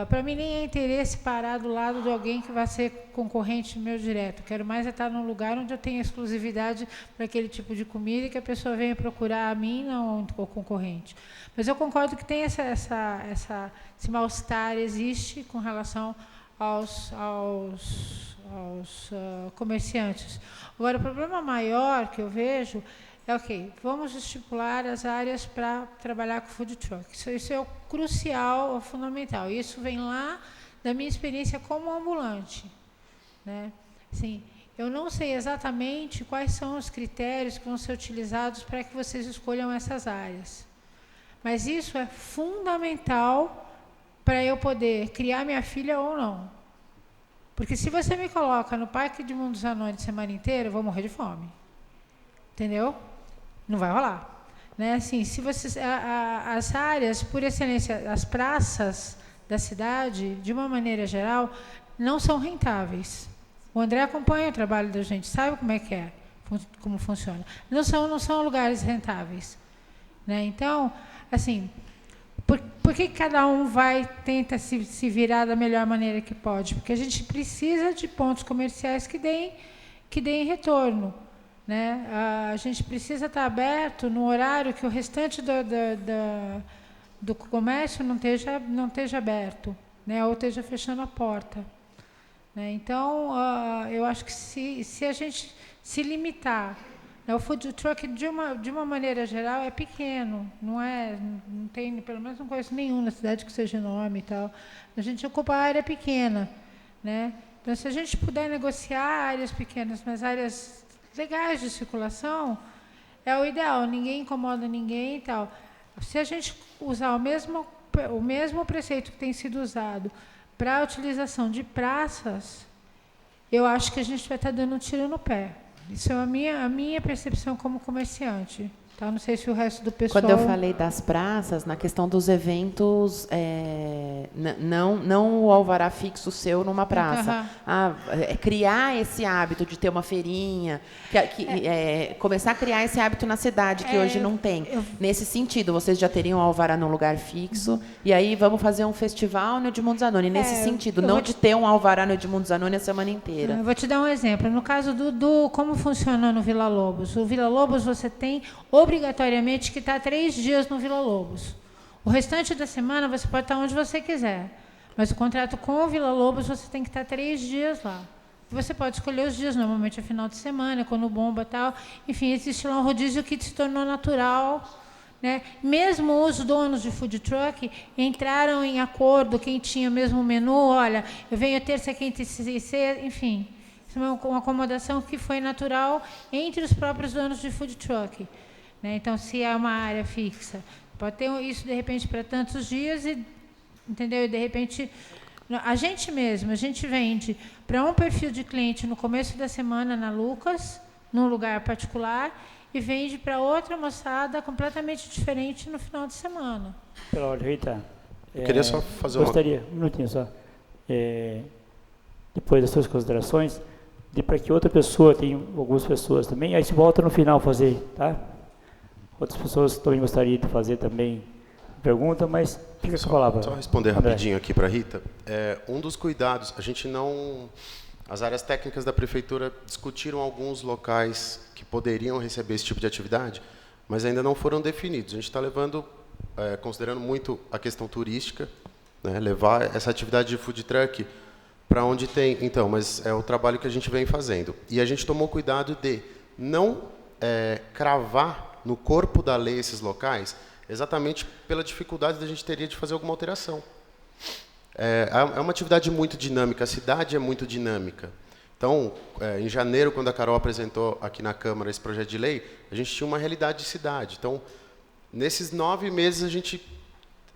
S3: para mim, nem é interesse parar do lado de alguém que vai ser concorrente meu direto. Quero mais estar num lugar onde eu tenha exclusividade para aquele tipo de comida e que a pessoa venha procurar a mim, não o concorrente. Mas eu concordo que tem esse mal-estar existe com relação aos comerciantes. Agora, o problema maior que eu vejo é, vamos estipular as áreas para trabalhar com food truck. Isso é o crucial, o fundamental. Isso vem lá da minha experiência como ambulante. Né? Assim, eu não sei exatamente quais são os critérios que vão ser utilizados para que vocês escolham essas áreas. Mas isso é fundamental para eu poder criar minha filha ou não. Porque se você me coloca no Parque de Mundos Anões de semana inteira, eu vou morrer de fome. Entendeu? Não vai rolar. Né? Assim, se vocês, as áreas, por excelência, as praças da cidade, de uma maneira geral, não são rentáveis. O André acompanha o trabalho da gente, sabe como é que é, como funciona. Não são lugares rentáveis. Né? Então, assim, por que cada um tenta se virar da melhor maneira que pode? Porque a gente precisa de pontos comerciais que deem retorno. Né? A gente precisa estar aberto no horário que o restante do comércio não esteja aberto, né? Ou esteja fechando a porta. Né? Então, eu acho que se a gente se limitar, né? O food truck, de uma maneira geral, é pequeno, não tem, pelo menos não conheço nenhum na cidade que seja enorme e tal. A gente ocupa a área pequena. Né? Então, se a gente puder negociar áreas pequenas, mas áreas legais de circulação, é o ideal, ninguém incomoda ninguém e tal. Se a gente usar o mesmo preceito que tem sido usado para a utilização de praças, eu acho que a gente vai estar dando um tiro no pé. Isso é a minha percepção como comerciante. Tá? Não sei se o resto do pessoal...
S4: Quando eu falei das praças, na questão dos eventos, não o alvará fixo seu numa praça. Criar esse hábito de ter uma feirinha, começar a criar esse hábito na cidade, que hoje não tem. Nesse sentido, vocês já teriam o alvará num lugar fixo, e aí vamos fazer um festival no Edmundo Zanoni. Nesse sentido, não de ter um alvará no Edmundo Zanoni a semana inteira.
S3: Eu vou te dar um exemplo. No caso como funciona no Vila Lobos. O Vila Lobos, você tem obrigatoriamente que estar 3 dias no Vila Lobos. O restante da semana você pode estar onde você quiser, mas o contrato com o Vila Lobos você tem que estar 3 dias lá. Você pode escolher os dias, normalmente é final de semana, quando bomba e tal. Enfim, existe lá um rodízio que se tornou natural, né? Mesmo os donos de food truck entraram em acordo, quem tinha mesmo o menu, olha, eu venho terça, quinta e sexta, enfim. Isso é uma acomodação que foi natural entre os próprios donos de food truck, né? Então, se é uma área fixa, pode ter isso, de repente, para tantos dias, entendeu? E, de repente, a gente vende para um perfil de cliente no começo da semana na Lucas, num lugar particular, e vende para outra moçada completamente diferente no final de semana.
S1: Olha, Rita,
S5: eu queria só fazer
S1: um minutinho só. Depois das suas considerações, para que outra pessoa, tem algumas pessoas também, aí se volta no final fazer, tá? Outras pessoas também gostariam de fazer também pergunta, mas fica com a palavra.
S5: Só responder
S1: André.
S5: rapidinho aqui para a Rita. Um dos cuidados, a gente não... As áreas técnicas da prefeitura discutiram alguns locais que poderiam receber esse tipo de atividade, mas ainda não foram definidos. A gente está levando, considerando muito a questão turística, né, levar essa atividade de food truck para onde tem... Então, mas é o trabalho que a gente vem fazendo. E a gente tomou cuidado de não cravar no corpo da lei esses locais, exatamente pela dificuldade que a gente teria de fazer alguma alteração. É uma atividade muito dinâmica, a cidade é muito dinâmica. Então, em janeiro, quando a Carol apresentou aqui na Câmara esse projeto de lei, a gente tinha uma realidade de cidade. Então, nesses 9 meses, a gente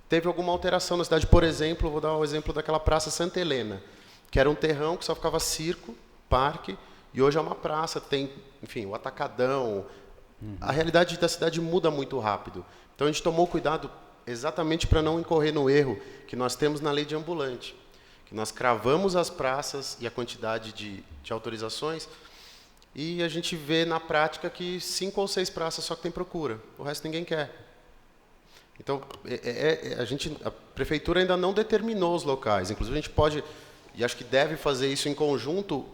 S5: teve alguma alteração na cidade. Por exemplo, vou dar o exemplo daquela Praça Santa Helena, que era um terrão que só ficava circo, parque, e hoje é uma praça, tem, enfim, o atacadão. A realidade da cidade muda muito rápido. Então, a gente tomou cuidado exatamente para não incorrer no erro que nós temos na lei de ambulante, que nós cravamos as praças e a quantidade de autorizações, e a gente vê na prática que 5 ou 6 praças só que tem procura, o resto ninguém quer. Então, a prefeitura ainda não determinou os locais, inclusive a gente pode, e acho que deve fazer isso em conjunto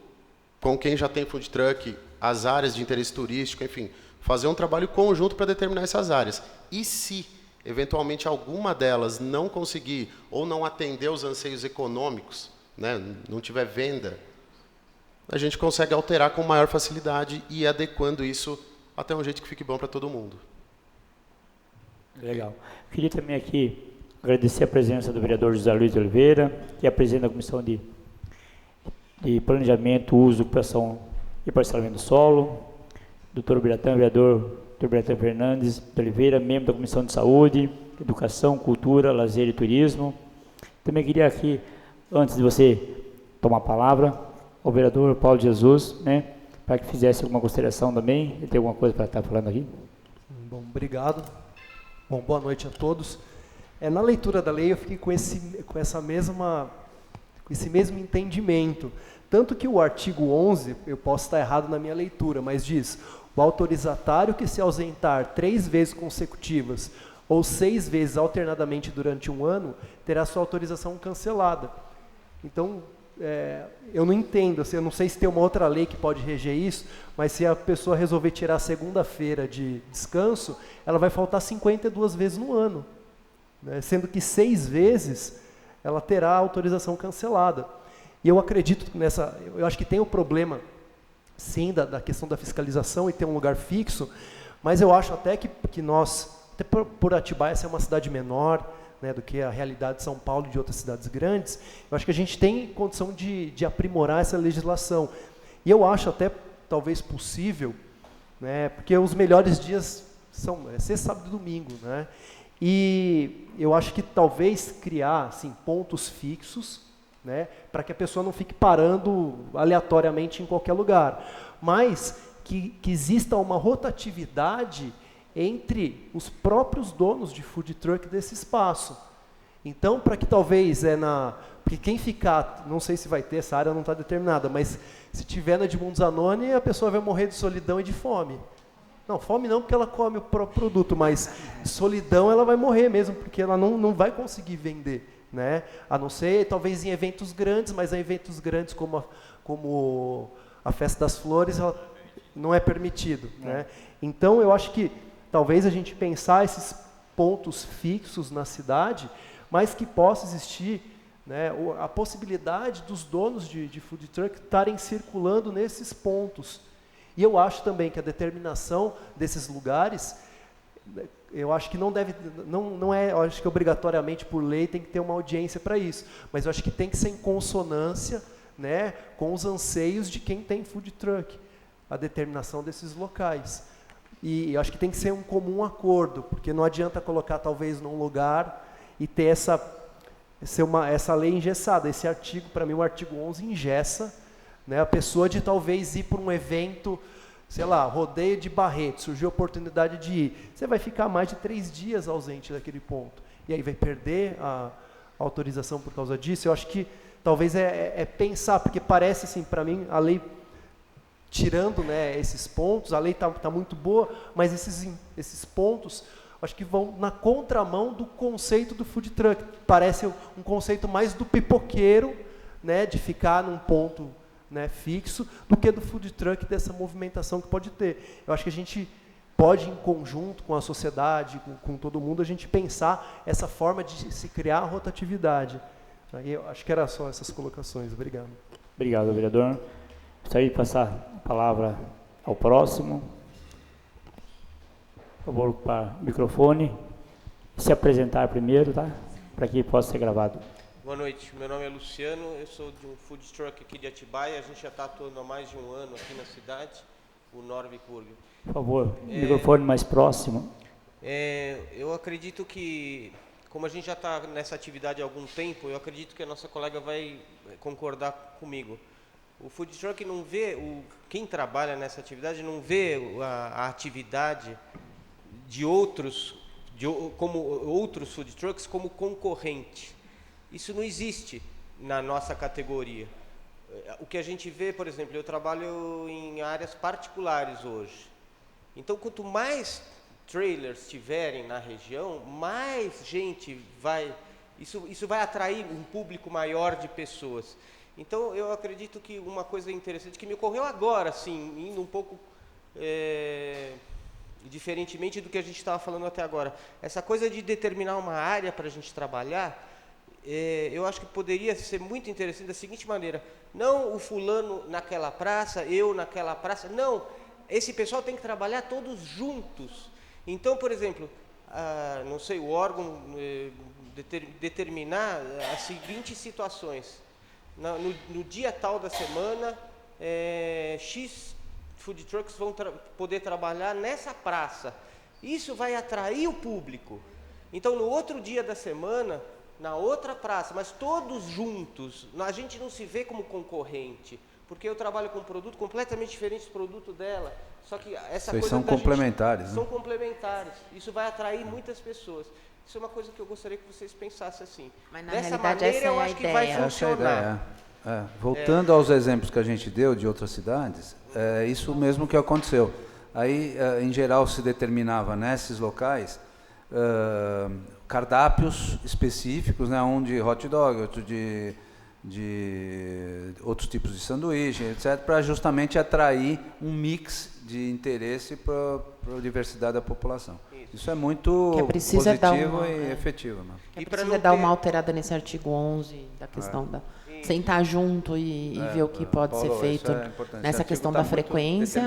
S5: com quem já tem food truck, as áreas de interesse turístico, enfim, fazer um trabalho conjunto para determinar essas áreas. E se eventualmente alguma delas não conseguir ou não atender os anseios econômicos, né, não tiver venda, a gente consegue alterar com maior facilidade e ir adequando isso até um jeito que fique bom para todo mundo.
S1: Legal. Queria também aqui agradecer a presença do vereador José Luiz de Oliveira, que é presidente da Comissão de Planejamento, Uso, Ocupação e Parcelamento do Solo, doutor vereador Biratã Fernandes de Oliveira, membro da Comissão de Saúde, Educação, Cultura, Lazer e Turismo. Também queria aqui, antes de você tomar a palavra, o vereador Paulo Jesus, né, para que fizesse alguma consideração também. Ele tem alguma coisa para estar falando aqui?
S6: Bom, obrigado. Bom, boa noite a todos. Na leitura da lei eu fiquei com esse mesmo entendimento. Tanto que o artigo 11, eu posso estar errado na minha leitura, mas diz: o autorizatário que se ausentar 3 vezes consecutivas ou 6 vezes alternadamente durante um ano, terá sua autorização cancelada. Então, eu não entendo, assim, eu não sei se tem uma outra lei que pode reger isso, mas se a pessoa resolver tirar segunda-feira de descanso, ela vai faltar 52 vezes no ano, né? Sendo que 6 vezes ela terá a autorização cancelada. E eu acredito eu acho que tem o problema, sim, da questão da fiscalização e ter um lugar fixo, mas eu acho até que nós, até por Atibaia essa é uma cidade menor, né, do que a realidade de São Paulo e de outras cidades grandes, eu acho que a gente tem condição de aprimorar essa legislação. E eu acho até, talvez, possível, né, porque os melhores dias são sexta, sábado e domingo, né, e eu acho que talvez criar, assim, pontos fixos, né, para que a pessoa não fique parando aleatoriamente em qualquer lugar, mas que exista uma rotatividade entre os próprios donos de food truck desse espaço. Então, para que talvez porque quem ficar, não sei se vai ter, essa área não está determinada, mas se tiver na Edmundo Zanoni, a pessoa vai morrer de solidão e de fome. Não, fome não, porque ela come o próprio produto, mas de solidão ela vai morrer mesmo, porque ela não vai conseguir vender. Né? A não ser, talvez, em eventos grandes, mas em eventos grandes como a Festa das Flores, ela não é permitido. Né? Então, eu acho que talvez a gente pensar esses pontos fixos na cidade, mas que possa existir, né, a possibilidade dos donos de food truck estarem circulando nesses pontos. E eu acho também que a determinação desses lugares, eu acho que eu acho que obrigatoriamente por lei tem que ter uma audiência para isso, mas eu acho que tem que ser em consonância, né, com os anseios de quem tem food truck, a determinação desses locais. E eu acho que tem que ser um comum acordo, porque não adianta colocar talvez num lugar e ter essa lei engessada. Esse artigo, para mim, o artigo 11 engessa, né, a pessoa de talvez ir para um evento, sei lá, rodeio de Barreto, surgiu a oportunidade de ir. Você vai ficar mais de 3 dias ausente daquele ponto. E aí vai perder a autorização por causa disso. Eu acho que talvez é pensar, porque parece assim, para mim, a lei, tirando, né, esses pontos, a lei está muito boa, mas esses pontos, acho que vão na contramão do conceito do food truck. Parece um conceito mais do pipoqueiro, né, de ficar num ponto, né, fixo, do que do food truck, dessa movimentação que pode ter. Eu acho que a gente pode, em conjunto com a sociedade, com todo mundo, a gente pensar essa forma de se criar a rotatividade. Eu acho que era só essas colocações. Obrigado.
S1: Obrigado, vereador. Gostaria de passar a palavra ao próximo. Por favor, ocupar o microfone. Se apresentar primeiro, tá? Para que possa ser gravado.
S7: Boa noite, meu nome é Luciano, eu sou de um food truck aqui de Atibaia, a gente já está atuando há mais de um ano aqui na cidade, o Norvik Burger.
S1: Por favor, microfone mais próximo.
S7: Eu acredito que, como a gente já está nessa atividade há algum tempo, eu acredito que a nossa colega vai concordar comigo. O food truck não vê, quem trabalha nessa atividade não vê a atividade de outros, como outros food trucks como concorrente. Isso não existe na nossa categoria. O que a gente vê, por exemplo, eu trabalho em áreas particulares hoje. Então, quanto mais trailers tiverem na região, mais gente vai... Isso vai atrair um público maior de pessoas. Então, eu acredito que uma coisa interessante que me ocorreu agora, assim, indo um pouco diferentemente do que a gente estava falando até agora, essa coisa de determinar uma área para a gente trabalhar, eu acho que poderia ser muito interessante da seguinte maneira: não o fulano naquela praça, eu naquela praça, não, esse pessoal tem que trabalhar todos juntos. Então, por exemplo, não sei, o órgão determinar as seguintes situações: no dia tal da semana, X food trucks vão poder trabalhar nessa praça. Isso vai atrair o público. Então, no outro dia da semana, na outra praça, mas todos juntos, a gente não se vê como concorrente, porque eu trabalho com um produto completamente diferente do produto dela, só que essa
S2: Vocês
S7: coisa
S2: são complementares, né?
S7: São complementares, isso vai atrair muitas pessoas. Isso é uma coisa que eu gostaria que vocês pensassem assim.
S4: Mas na
S7: dessa
S4: realidade
S7: maneira
S4: essa
S7: eu
S4: é a
S7: acho que
S4: ideia.
S7: vai
S2: Essa é a
S7: funcionar.
S2: ideia. Voltando aos exemplos que a gente deu de outras cidades, é isso mesmo que aconteceu. Aí, em geral, se determinava nesses locais cardápios específicos, né, um de hot dog, outro de outros tipos de sanduíche, etc., para justamente atrair um mix de interesse para a diversidade da população. Isso é muito positivo e efetivo. Né?
S4: E precisa dar uma alterada nesse artigo 11, da questão da... sentar junto e ver o que pode ser feito nessa questão da frequência,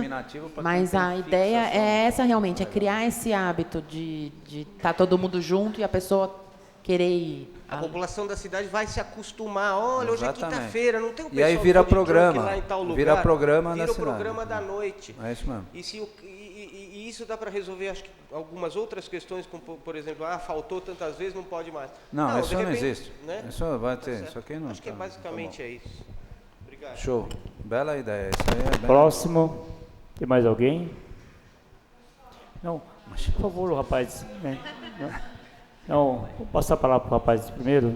S4: mas a ideia é essa realmente, é criar esse hábito de estar todo mundo junto e a pessoa querer ir.
S7: A população da cidade vai se acostumar. Olha, hoje é quinta-feira, não tem o pessoal.
S2: E aí vira
S7: do food truck
S2: programa,
S7: lá em tal lugar,
S2: vira programa da cidade.
S7: Vira o programa da noite.
S2: É isso mesmo.
S7: E isso dá para resolver, acho que, algumas outras questões, como, por exemplo, faltou tantas vezes, não pode mais.
S2: Não, isso não existe.
S7: Né?
S2: Isso vai ter, isso aqui não.
S7: Acho que basicamente é isso. Obrigado.
S2: Show. Bela ideia. Isso aí é bem...
S1: Próximo. Tem mais alguém? Não, mas, por favor, o rapaz. Não, vou passar a palavra para o rapaz primeiro.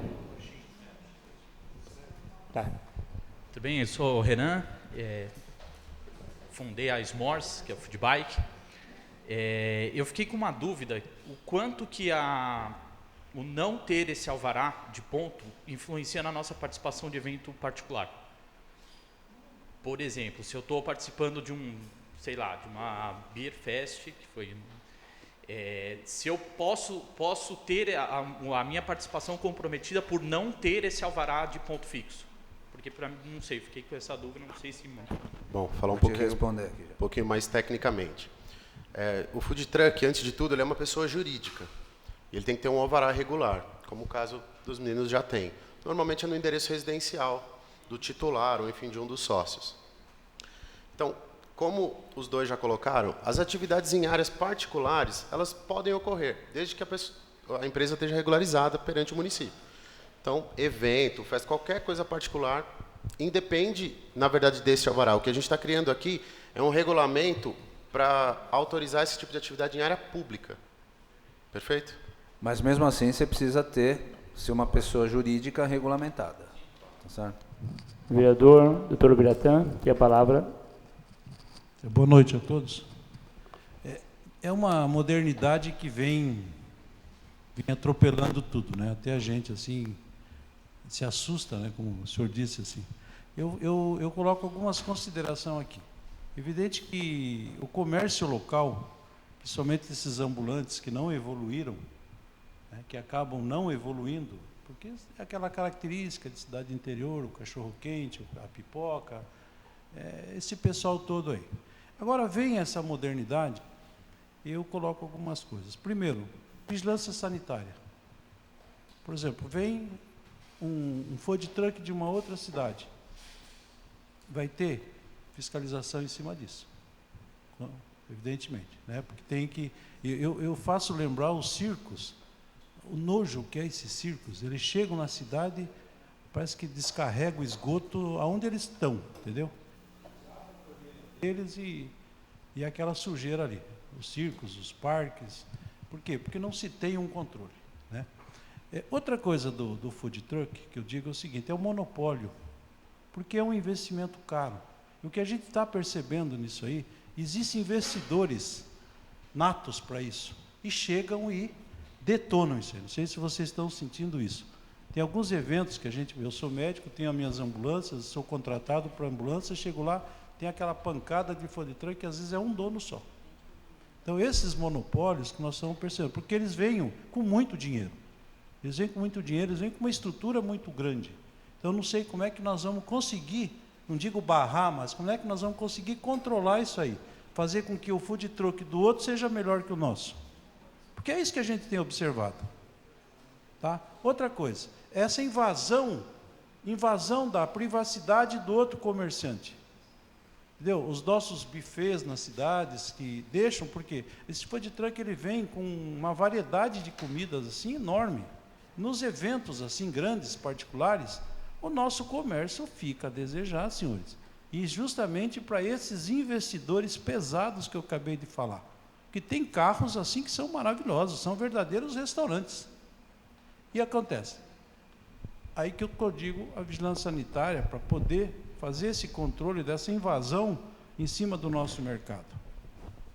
S1: Tá.
S8: Tudo bem? Eu sou o Renan. Fundei a S'mores, que é o food bike. Eu fiquei com uma dúvida: o quanto que o não ter esse alvará de ponto influencia na nossa participação de evento particular? Por exemplo, se eu estou participando de uma Beer Fest, que foi, se eu posso ter a minha participação comprometida por não ter esse alvará de ponto fixo. Porque, para mim, não sei, fiquei com essa dúvida, não sei se...
S5: Bom, falar um
S2: Vou te responder aqui já.
S5: pouquinho mais tecnicamente. O food truck, antes de tudo, ele é uma pessoa jurídica. Ele tem que ter um alvará regular, como o caso dos meninos já tem. Normalmente é no endereço residencial do titular ou, enfim, de um dos sócios. Então, como os dois já colocaram, as atividades em áreas particulares, elas podem ocorrer, desde que a empresa esteja regularizada perante o município. Então, evento, festa, qualquer coisa particular, independe, na verdade, desse alvará. O que a gente está criando aqui é um regulamento para autorizar esse tipo de atividade em área pública. Perfeito?
S2: Mas mesmo assim você precisa ser uma pessoa jurídica regulamentada. Tá certo?
S1: Vereador, doutor Biratã, tem a palavra.
S9: Boa noite a todos. É uma modernidade que vem atropelando tudo, né? Até a gente assim se assusta, né? Como o senhor disse assim. Eu coloco algumas considerações aqui. Evidente que o comércio local, principalmente esses ambulantes que não evoluíram, né? Que acabam não evoluindo, porque é aquela característica de cidade interior, o cachorro-quente, a pipoca, esse pessoal todo aí. Agora vem essa modernidade, eu coloco algumas coisas. Primeiro, vigilância sanitária. Por exemplo, vem um food truck de uma outra cidade. Vai ter fiscalização em cima disso. Evidentemente, né? Porque tem que... Eu faço lembrar os circos, o nojo que é esses circos. Eles chegam na cidade, parece que descarregam o esgoto aonde eles estão, entendeu? Eles e aquela sujeira ali, os circos, os parques. Por quê? Porque não se tem um controle, né? Outra coisa do food truck que eu digo é o seguinte, é o monopólio, porque é um investimento caro. E o que a gente está percebendo nisso aí, existem investidores natos para isso, e chegam e detonam isso aí. Não sei se vocês estão sentindo isso. Tem alguns eventos que eu sou médico, tenho as minhas ambulâncias, sou contratado para ambulância, chego lá, tem aquela pancada de food truck que às vezes é um dono só. Então, esses monopólios que nós estamos percebendo, porque eles vêm com muito dinheiro. Eles vêm com muito dinheiro, eles vêm com uma estrutura muito grande. Então, eu não sei como é que nós vamos conseguir, não digo barrar, mas como é que nós vamos conseguir controlar isso aí, fazer com que o food truck do outro seja melhor que o nosso. Porque é isso que a gente tem observado. Tá? Outra coisa, essa invasão da privacidade do outro comerciante. Entendeu? Os nossos buffets nas cidades que deixam, porque esse food truck ele vem com uma variedade de comidas assim enorme. Nos eventos assim grandes, particulares, o nosso comércio fica a desejar, senhores. E justamente para esses investidores pesados que eu acabei de falar. Que tem carros assim que são maravilhosos, são verdadeiros restaurantes. E acontece. Aí que eu digo a vigilância sanitária para poder fazer esse controle dessa invasão em cima do nosso mercado,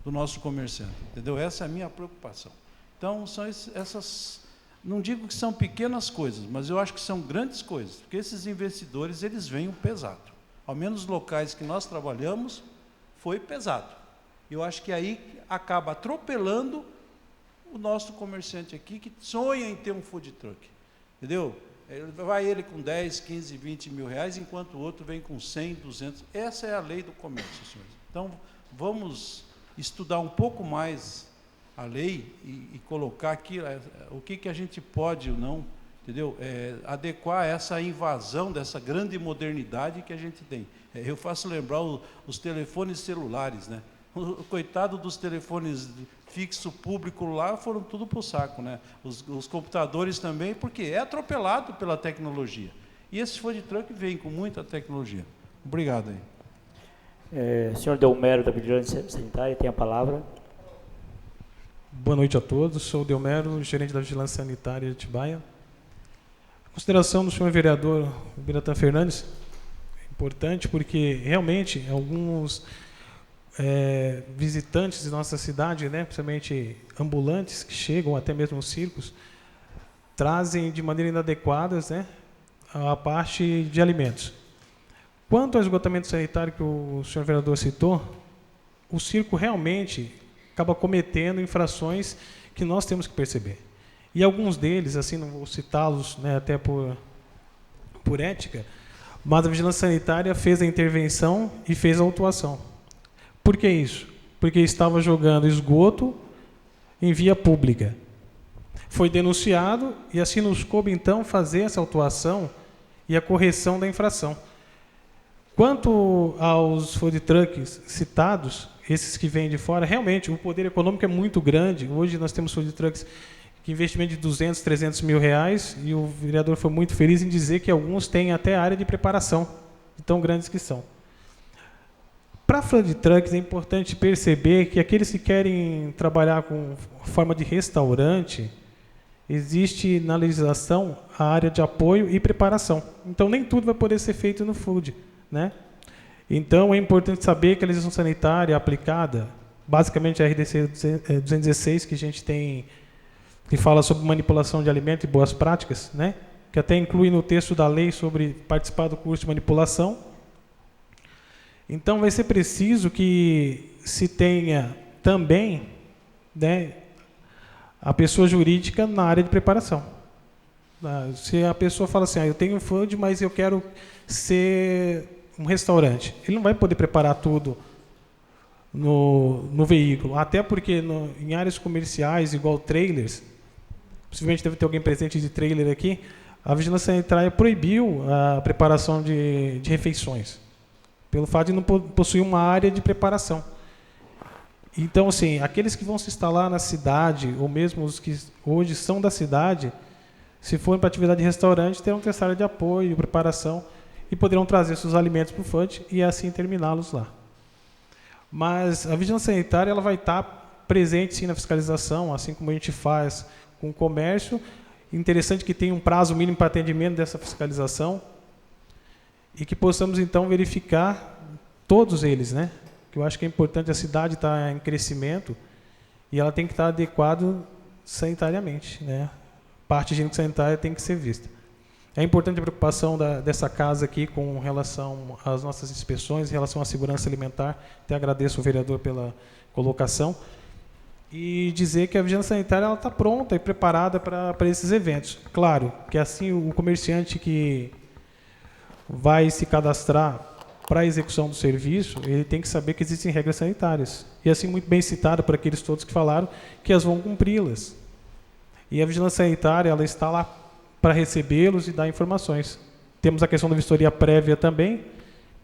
S9: do nosso comerciante, entendeu? Essa é a minha preocupação. Então, são essas, não digo que são pequenas coisas, mas eu acho que são grandes coisas, porque esses investidores, eles vêm pesado. Ao menos os locais que nós trabalhamos, foi pesado. Eu acho que aí acaba atropelando o nosso comerciante aqui, que sonha em ter um food truck, entendeu? Vai ele com 10, 15, 20 mil reais, enquanto o outro vem com 100, 200. Essa é a lei do comércio, senhores. Então, vamos estudar um pouco mais a lei e colocar aqui o que a gente pode ou não, entendeu? Adequar essa invasão dessa grande modernidade que a gente tem. Eu faço lembrar os telefones celulares, né? O coitado dos telefones fixo público lá foram tudo para o saco, né? Os computadores também, porque é atropelado pela tecnologia. E esse food truck vem com muita tecnologia. Obrigado aí.
S1: Senhor Delmero, da Vigilância Sanitária, tem a palavra.
S10: Boa noite a todos. Sou o Delmero, gerente da Vigilância Sanitária de Atibaia. A consideração do senhor vereador Biratã Fernandes é importante porque realmente alguns visitantes de nossa cidade, né, principalmente ambulantes que chegam, até mesmo os circos, trazem de maneira inadequada, né, a parte de alimentos. Quanto ao esgotamento sanitário que o senhor vereador citou, o circo realmente acaba cometendo infrações que nós temos que perceber. E alguns deles, assim, não vou citá-los, né, até por ética, mas a Vigilância Sanitária fez a intervenção e fez a autuação. Por que isso? Porque estava jogando esgoto em via pública. Foi denunciado e assim nos coube, então, fazer essa autuação e a correção da infração. Quanto aos food trucks citados, esses que vêm de fora, realmente o poder econômico é muito grande. Hoje nós temos food trucks que investimento de 200, 300 mil reais, e o vereador foi muito feliz em dizer que alguns têm até área de preparação, de tão grandes que são. Para food trucks é importante perceber que aqueles que querem trabalhar com forma de restaurante, existe na legislação a área de apoio e preparação. Então nem tudo vai poder ser feito no food, né? Então é importante saber que a legislação sanitária aplicada, basicamente a RDC 216, que a gente tem, que fala sobre manipulação de alimento e boas práticas, né? Que até inclui no texto da lei sobre participar do curso de manipulação. Então vai ser preciso que se tenha também, né, a pessoa jurídica na área de preparação. Se a pessoa fala assim, eu tenho food, mas eu quero ser um restaurante, ele não vai poder preparar tudo no veículo, até porque em áreas comerciais, igual trailers, possivelmente deve ter alguém presente de trailer aqui, a Vigilância Sanitária proibiu a preparação de refeições, pelo fato de não possuir uma área de preparação. Então, assim, aqueles que vão se instalar na cidade, ou mesmo os que hoje são da cidade, se forem para atividade de restaurante, terão que ter essa área de apoio, preparação, e poderão trazer seus alimentos para o FUD e assim terminá-los lá. Mas a Vigilância Sanitária ela vai estar presente, sim, na fiscalização, assim como a gente faz com o comércio. Interessante que tenha um prazo mínimo para atendimento dessa fiscalização e que possamos, então, verificar todos eles, né? Eu acho que é importante, a cidade está em crescimento e ela tem que estar adequada sanitariamente, né? Parte higiênico sanitária tem que ser vista. É importante a preocupação dessa casa aqui com relação às nossas inspeções, em relação à segurança alimentar. Até agradeço ao vereador pela colocação. E dizer que a vigilância sanitária está pronta e preparada para esses eventos. Claro que assim o comerciante que vai se cadastrar para a execução do serviço, ele tem que saber que existem regras sanitárias. E assim, muito bem citado por aqueles todos que falaram, que elas vão cumpri-las. E a vigilância sanitária ela está lá para recebê-los e dar informações. Temos a questão da vistoria prévia também,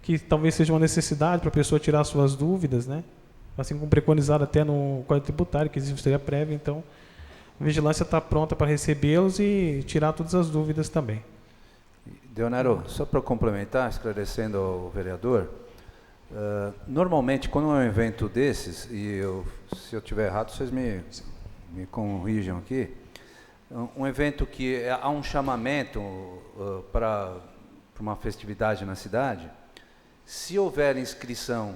S10: que talvez seja uma necessidade para a pessoa tirar suas dúvidas, né? Assim como preconizado até no Código Tributário, que existe vistoria prévia, então a vigilância está pronta para recebê-los e tirar todas as dúvidas também.
S2: Deonero, só para complementar, esclarecendo ao vereador, normalmente, quando é um evento desses, e se eu estiver errado, vocês me corrijam aqui, um evento que há um chamamento para uma festividade na cidade, se houver inscrição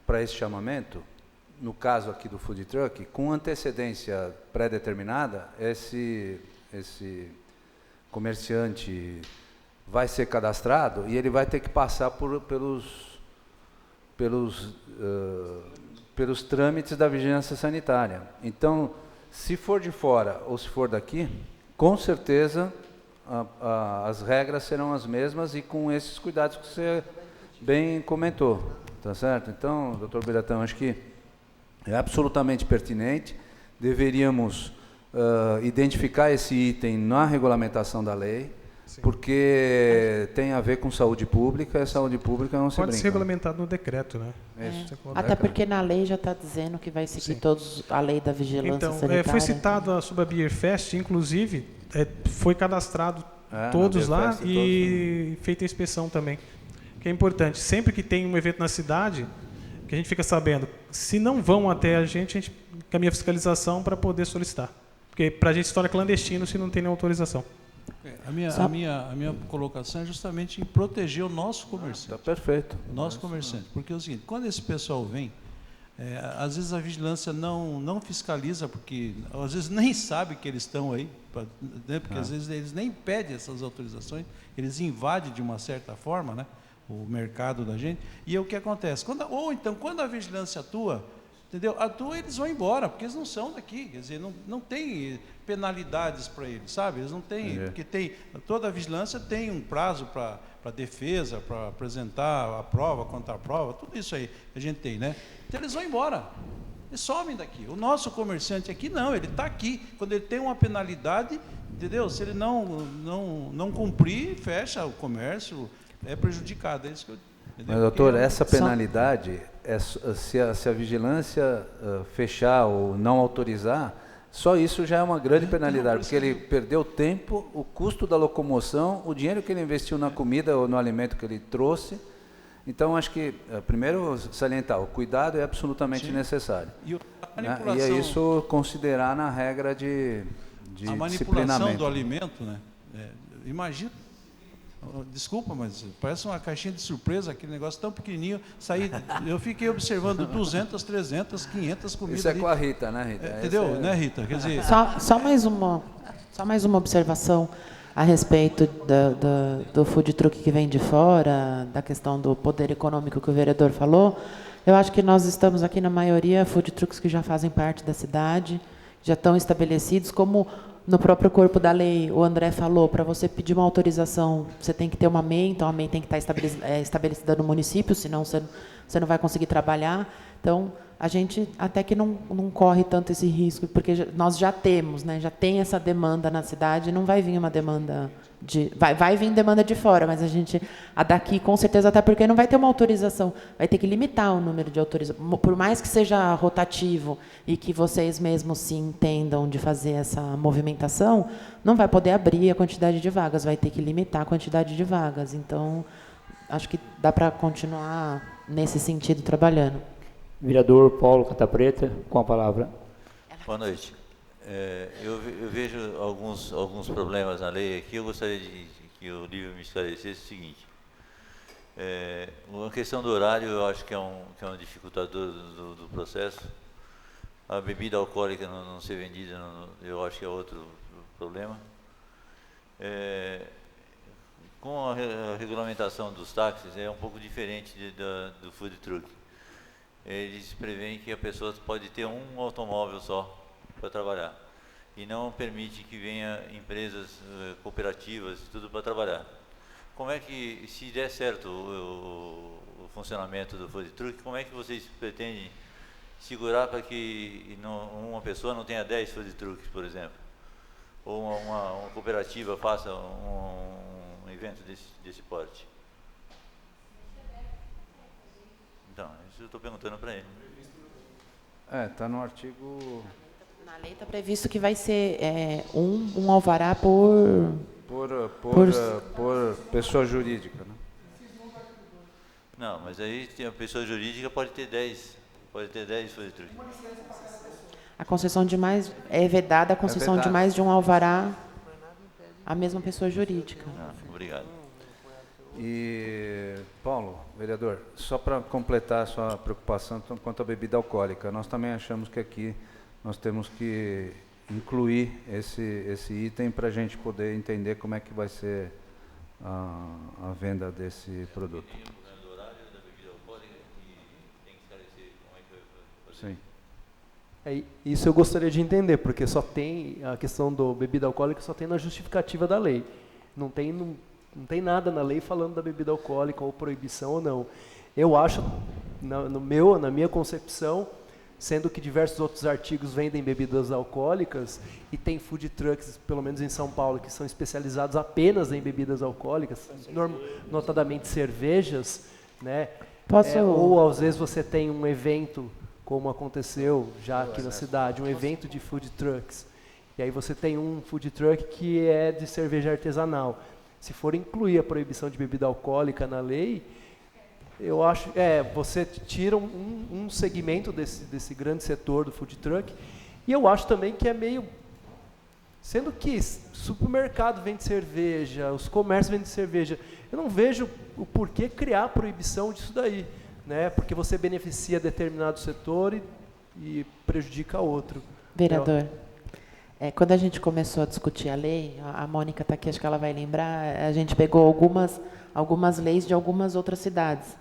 S2: para esse chamamento, no caso aqui do food truck, com antecedência pré-determinada, esse comerciante vai ser cadastrado e ele vai ter que passar pelos trâmites da vigilância sanitária. Então, se for de fora ou se for daqui, com certeza as regras serão as mesmas e com esses cuidados que você bem comentou, tá certo? Então, doutor Biratão, acho que é absolutamente pertinente, deveríamos identificar esse item na regulamentação da lei, sim, porque tem a ver com saúde pública, e a saúde pública não se brinca.
S10: Pode ser regulamentado no decreto, né?
S4: Até porque na lei já está dizendo que vai seguir todos a lei da vigilância sanitária.
S10: Foi citado sobre a Beer Fest, inclusive, foi cadastrado todos lá e todos, feita a inspeção também. Que é importante, sempre que tem um evento na cidade, que a gente fica sabendo, se não vão até a gente encaminha a fiscalização para poder solicitar. Porque para a gente se torna clandestino se não tem nenhuma autorização.
S9: A minha colocação é justamente em proteger o nosso comerciante.
S2: Está perfeito.
S9: O nosso comerciante. Porque é o seguinte, quando esse pessoal vem, às vezes a vigilância não fiscaliza, porque às vezes nem sabe que eles estão aí, né, porque às vezes eles nem pedem essas autorizações, eles invadem de uma certa forma, né, o mercado da gente. E é o que acontece. Quando a vigilância atua, entendeu? Atua, eles vão embora, porque eles não são daqui, quer dizer, não tem penalidades para eles, sabe? Eles não têm, porque toda a vigilância tem um prazo para defesa, para apresentar a prova, contar a prova, tudo isso aí que a gente tem, né? Então eles vão embora, eles somem daqui. O nosso comerciante aqui não, ele está aqui, quando ele tem uma penalidade, entendeu? Se ele não cumprir, fecha o comércio, é prejudicado, é isso que eu... Entendeu?
S2: Mas, doutor, essa penalidade, se a vigilância fechar ou não autorizar, só isso já é uma grande penalidade, porque ele perdeu tempo, o custo da locomoção, o dinheiro que ele investiu na comida ou no alimento que ele trouxe. Então, acho que, primeiro, salientar, o cuidado é absolutamente necessário. E é isso considerar na regra de
S9: a manipulação do alimento, né? Imagina... Desculpa, mas parece uma caixinha de surpresa, aquele negócio tão pequenininho. Eu fiquei observando 200, 300, 500 comidas.
S2: Isso é ali. Com a Rita, né, Rita?
S9: Entendeu, né, Rita? Quer dizer...
S4: Só mais uma observação a respeito do food truck que vem de fora, da questão do poder econômico que o vereador falou. Eu acho que nós estamos aqui, na maioria, food trucks que já fazem parte da cidade, já estão estabelecidos, como no próprio corpo da lei, o André falou, para você pedir uma autorização, você tem que ter uma MEI, então a MEI tem que estar estabelecida no município, senão você não vai conseguir trabalhar. Então, a gente até que não corre tanto esse risco, porque nós já temos, né, já tem essa demanda na cidade, não vai vir uma demanda vai vir demanda de fora, mas a daqui com certeza, até porque não vai ter uma autorização, vai ter que limitar o número de autorizações, por mais que seja rotativo e que vocês mesmos se entendam de fazer essa movimentação, não vai poder abrir a quantidade de vagas, vai ter que limitar a quantidade de vagas. Então, acho que dá para continuar nesse sentido trabalhando.
S1: Vereador Paulo Catapreta, com a palavra.
S11: Boa noite. Eu vejo alguns problemas na lei aqui. Eu gostaria que o Lívio me esclarecesse o seguinte. A questão do horário, eu acho que é um dificultador do processo. A bebida alcoólica não ser vendida, eu acho que é outro problema. Com a regulamentação dos táxis, é um pouco diferente do food truck. Eles preveem que a pessoa pode ter um automóvel só para trabalhar e não permite que venha empresas cooperativas e tudo para trabalhar. Como é que, se der certo o funcionamento do food truck, como é que vocês pretendem segurar para que uma pessoa não tenha 10 food trucks, por exemplo? Ou uma cooperativa faça um evento desse porte? Então, isso eu estou perguntando para ele.
S2: Está no artigo...
S4: Na lei está previsto que vai ser um alvará por
S2: pessoa jurídica, né?
S11: Não, mas aí a pessoa jurídica pode ter 10 food trucks.
S4: A concessão de mais é vedada a concessão de mais de um alvará à mesma pessoa jurídica.
S11: Obrigado.
S2: E, Paulo, vereador, só para completar a sua preocupação quanto à bebida alcoólica, nós também achamos que aqui nós temos que incluir esse item para a gente poder entender como é que vai ser a venda desse produto. Sim.
S6: Isso eu gostaria de entender, porque só tem a questão do bebida alcoólica, só tem na justificativa da lei. Não tem nada na lei falando da bebida alcoólica ou proibição ou não. Eu acho, na minha concepção, sendo que diversos outros artigos vendem bebidas alcoólicas e tem food trucks, pelo menos em São Paulo, que são especializados apenas em bebidas alcoólicas, notadamente cervejas, né? Ou às vezes você tem um evento, como aconteceu já aqui na cidade, um evento de food trucks, e aí você tem um food truck que é de cerveja artesanal. Se for incluir a proibição de bebida alcoólica na lei, eu acho, você tira um segmento desse grande setor do food truck, e eu acho também que é meio, sendo que supermercado vende cerveja, os comércios vendem cerveja, eu não vejo o porquê criar a proibição disso daí, né? Porque você beneficia determinado setor e prejudica outro.
S4: Vereador, quando a gente começou a discutir a lei, a Mônica está aqui, acho que ela vai lembrar, a gente pegou algumas leis de algumas outras cidades.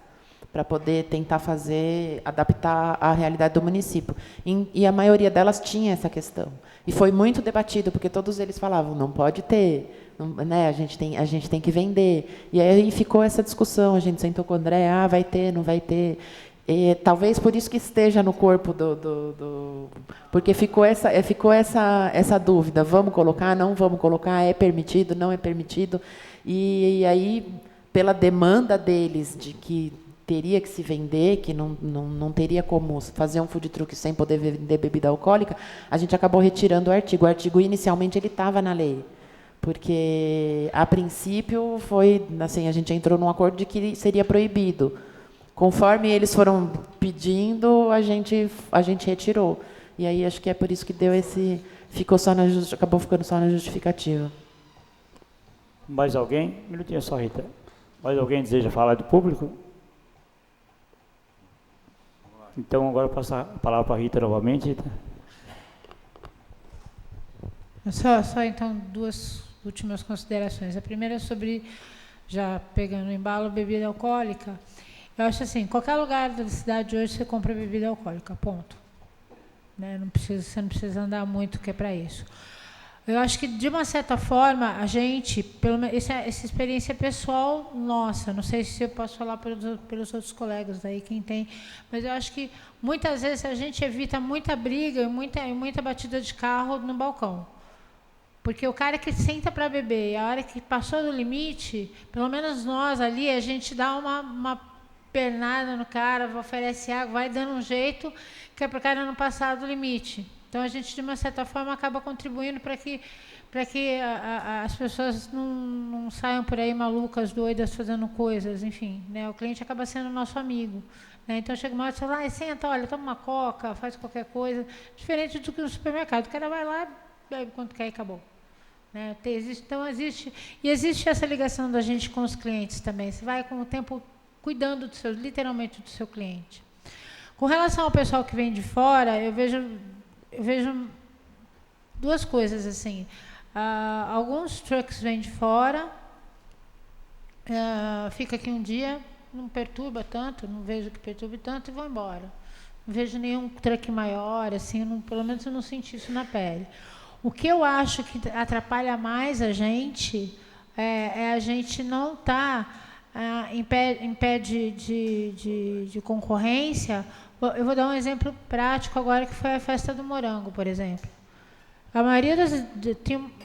S4: para poder tentar adaptar à realidade do município. E a maioria delas tinha essa questão. E foi muito debatido, porque todos eles falavam, não pode ter, não, né, a gente tem que vender. E aí ficou essa discussão, a gente sentou com o André, vai ter, não vai ter. E talvez por isso que esteja no corpo porque ficou essa dúvida, vamos colocar, não vamos colocar, é permitido, não é permitido. E aí, pela demanda deles de que teria que se vender, que não teria como fazer um food truck sem poder vender bebida alcoólica, a gente acabou retirando o artigo. O artigo, inicialmente, ele estava na lei, porque, a princípio, foi assim, a gente entrou num acordo de que seria proibido. Conforme eles foram pedindo, a gente retirou. E aí, acho que é por isso que deu acabou ficando só na justificativa.
S1: Mais alguém? Um minutinho só, Rita. Mais alguém deseja falar do público? Então, agora eu passo a palavra para a Rita novamente. Rita.
S3: Só então, 2 últimas considerações. A primeira é sobre, já pegando o embalo, bebida alcoólica. Eu acho assim, qualquer lugar da cidade hoje você compra bebida alcoólica, ponto. Né? Você não precisa andar muito, que é para isso. Eu acho que, de uma certa forma, a gente, essa experiência pessoal nossa, não sei se eu posso falar pelos outros colegas aí, quem tem, mas eu acho que, muitas vezes, a gente evita muita briga e muita batida de carro no balcão. Porque o cara que senta para beber, a hora que passou do limite, pelo menos nós ali, a gente dá uma pernada no cara, oferece água, vai dando um jeito que é para o cara não passar do limite. Então, a gente, de uma certa forma, acaba contribuindo para que as pessoas não saiam por aí malucas, doidas, fazendo coisas, enfim. Né? O cliente acaba sendo nosso amigo. Né? Então, chega uma hora e fala, senta, olha, toma uma coca, faz qualquer coisa. Diferente do que no supermercado. O cara vai lá, bebe quanto quer e acabou. Né? Existe essa ligação da gente com os clientes também. Você vai, com o tempo, cuidando literalmente do seu cliente. Com relação ao pessoal que vem de fora, eu vejo 2 coisas assim. Alguns trucks vêm de fora, fica aqui um dia, não perturba tanto, não vejo que perturbe tanto e vão embora. Não vejo nenhum truck maior, assim, pelo menos eu não senti isso na pele. O que eu acho que atrapalha mais a gente é a gente não estar em pé de concorrência. Eu vou dar um exemplo prático agora, que foi a festa do morango, por exemplo. A maioria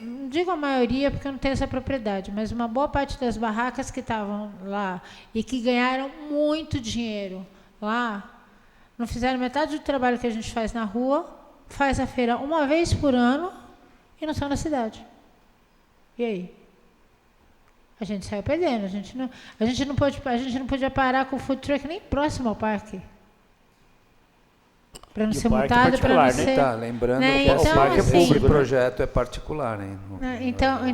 S3: não digo a maioria porque eu não tenho essa propriedade, mas uma boa parte das barracas que estavam lá e que ganharam muito dinheiro lá, não fizeram metade do trabalho que a gente faz na rua, faz a feira uma vez por ano e não são na cidade. E aí? A gente saiu perdendo, a gente não podia parar com o food truck nem próximo ao parque. Para não ser multado, para não ser...
S2: Tá, lembrando,
S3: né?
S2: que
S3: então,
S2: o parque
S3: assim,
S2: público, o projeto é particular, né?
S3: Então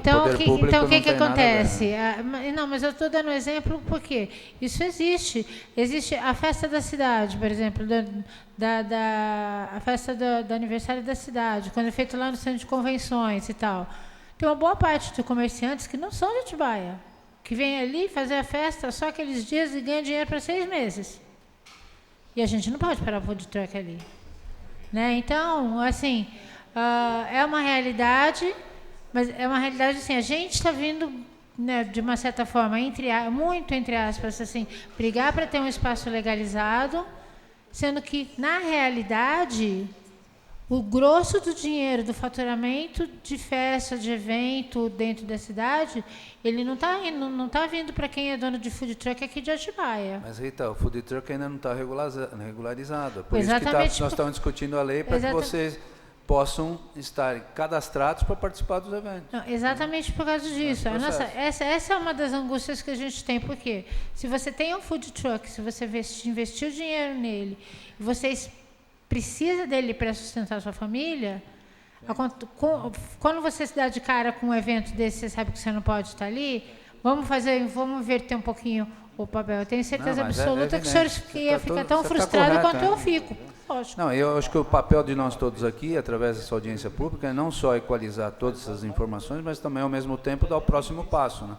S3: o que acontece? Não, mas eu estou dando exemplo porque isso existe. Existe a festa da cidade, por exemplo, a festa do aniversário da cidade, quando é feito lá no centro de convenções e tal. Tem uma boa parte de comerciantes que não são de Atibaia, que vem ali fazer a festa só aqueles dias e ganha dinheiro para 6 meses. E a gente não pode parar o food truck ali. Né? Então, assim, é uma realidade, mas é uma realidade assim, a gente está vindo, né, de uma certa forma, muito entre aspas, assim, brigar para ter um espaço legalizado, sendo que, na realidade, o grosso do dinheiro, do faturamento de festa, de evento dentro da cidade, ele não está vindo para quem é dono de food truck aqui de Atibaia.
S2: Mas, Rita, o food truck ainda não está regularizado. Por
S3: Exatamente,
S2: isso que nós estamos discutindo a lei para que vocês possam estar cadastrados para participar dos eventos.
S3: Não, exatamente por causa disso. Essa é uma das angústias que a gente tem, porque se você tem um food truck, se você investiu dinheiro nele, e vocês precisa dele para sustentar a sua família, quando você se dá de cara com um evento desse, você sabe que você não pode estar ali, vamos inverter um pouquinho o papel. Eu tenho certeza absoluta que o senhor ia ficar tão frustrado quanto eu fico. Lógico.
S2: Não, eu acho que o papel de nós todos aqui, através dessa audiência pública, é não só equalizar todas essas informações, mas também, ao mesmo tempo, dar o próximo passo, né?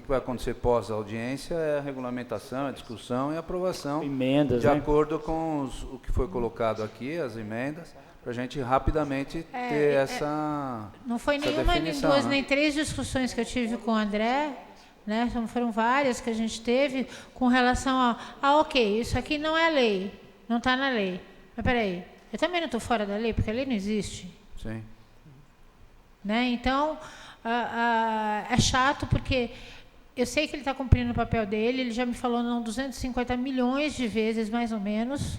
S2: que vai acontecer pós-audiência é a regulamentação, a discussão e a aprovação.
S1: Emendas,
S2: de
S1: né?
S2: acordo com o que foi colocado aqui, as emendas, para a gente rapidamente ter essa
S3: Não foi
S2: essa
S3: nenhuma, nem
S2: definição,
S3: duas,
S2: né?
S3: nem três discussões que eu tive com o André, né? Foram várias que a gente teve com relação a ok, isso aqui não é lei, não está na lei. Mas peraí, eu também não estou fora da lei, porque a lei não existe.
S2: Sim.
S3: Né? Então, é chato porque eu sei que ele está cumprindo o papel dele, ele já me falou não 250 milhões de vezes, mais ou menos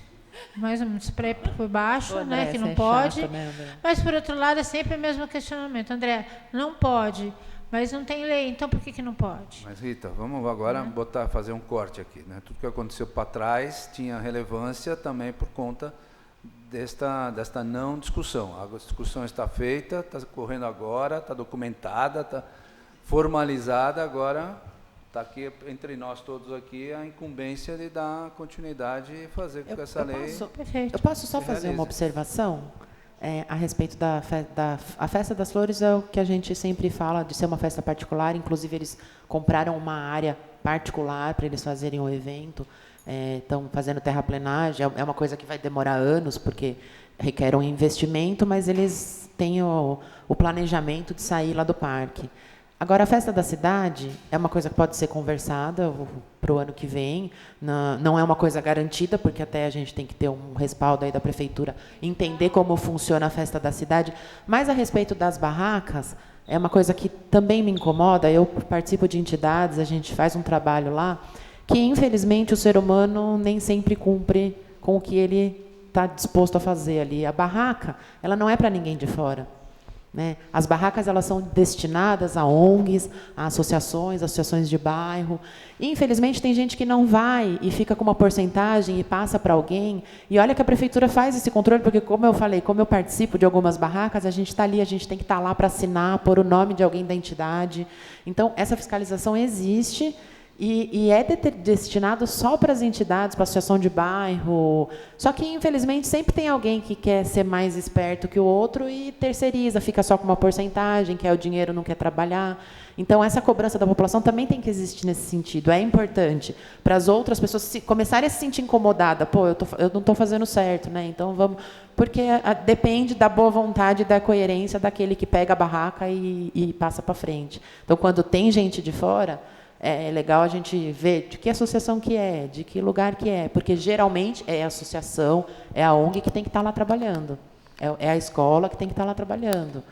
S3: por baixo,
S4: André,
S3: né, que não
S4: é
S3: pode.
S4: chato, né, André?
S3: Mas, por outro lado, é sempre o mesmo questionamento. André, não pode, mas não tem lei, então por que não pode?
S2: Mas, Rita, vamos agora fazer um corte aqui, né? Tudo que aconteceu para trás tinha relevância também por conta desta não discussão. A discussão está feita, está correndo agora, está documentada, está formalizada, agora está aqui entre nós todos aqui a incumbência de dar continuidade e fazer com que essa lei
S4: Eu posso só fazer uma observação a respeito da a Festa das Flores? É o que a gente sempre fala de ser uma festa particular, inclusive eles compraram uma área particular para eles fazerem o evento. Estão fazendo terraplenagem, é uma coisa que vai demorar anos, porque requer um investimento, mas eles têm o planejamento de sair lá do parque. Agora, a festa da cidade é uma coisa que pode ser conversada para o ano que vem, não é uma coisa garantida, porque até a gente tem que ter um respaldo aí da prefeitura, entender como funciona a festa da cidade, mas a respeito das barracas, é uma coisa que também me incomoda. Eu participo de entidades, a gente faz um trabalho lá, que, infelizmente, o ser humano nem sempre cumpre com o que ele está disposto a fazer ali. A barraca, ela não é para ninguém de fora, né? As barracas, elas são destinadas a ONGs, a associações de bairro. E, infelizmente, tem gente que não vai e fica com uma porcentagem e passa para alguém. E olha que a prefeitura faz esse controle, porque, como eu falei, como eu participo de algumas barracas, a gente está ali, a gente tem que estar lá para assinar, pôr o nome de alguém da entidade. Então, essa fiscalização existe. E é destinado só para as entidades, para a associação de bairro. Só que, infelizmente, sempre tem alguém que quer ser mais esperto que o outro e terceiriza, fica só com uma porcentagem, quer o dinheiro, não quer trabalhar. Então, essa cobrança da população também tem que existir nesse sentido. É importante para as outras pessoas começarem a se sentir incomodadas. Pô, eu não estou fazendo certo, né? Então, vamos... Porque depende da boa vontade e da coerência daquele que pega a barraca e passa para frente. Então, quando tem gente de fora... É legal a gente ver de que associação que é, de que lugar que é, porque geralmente é a associação, é a ONG que tem que estar lá trabalhando, é a escola que tem que estar lá trabalhando.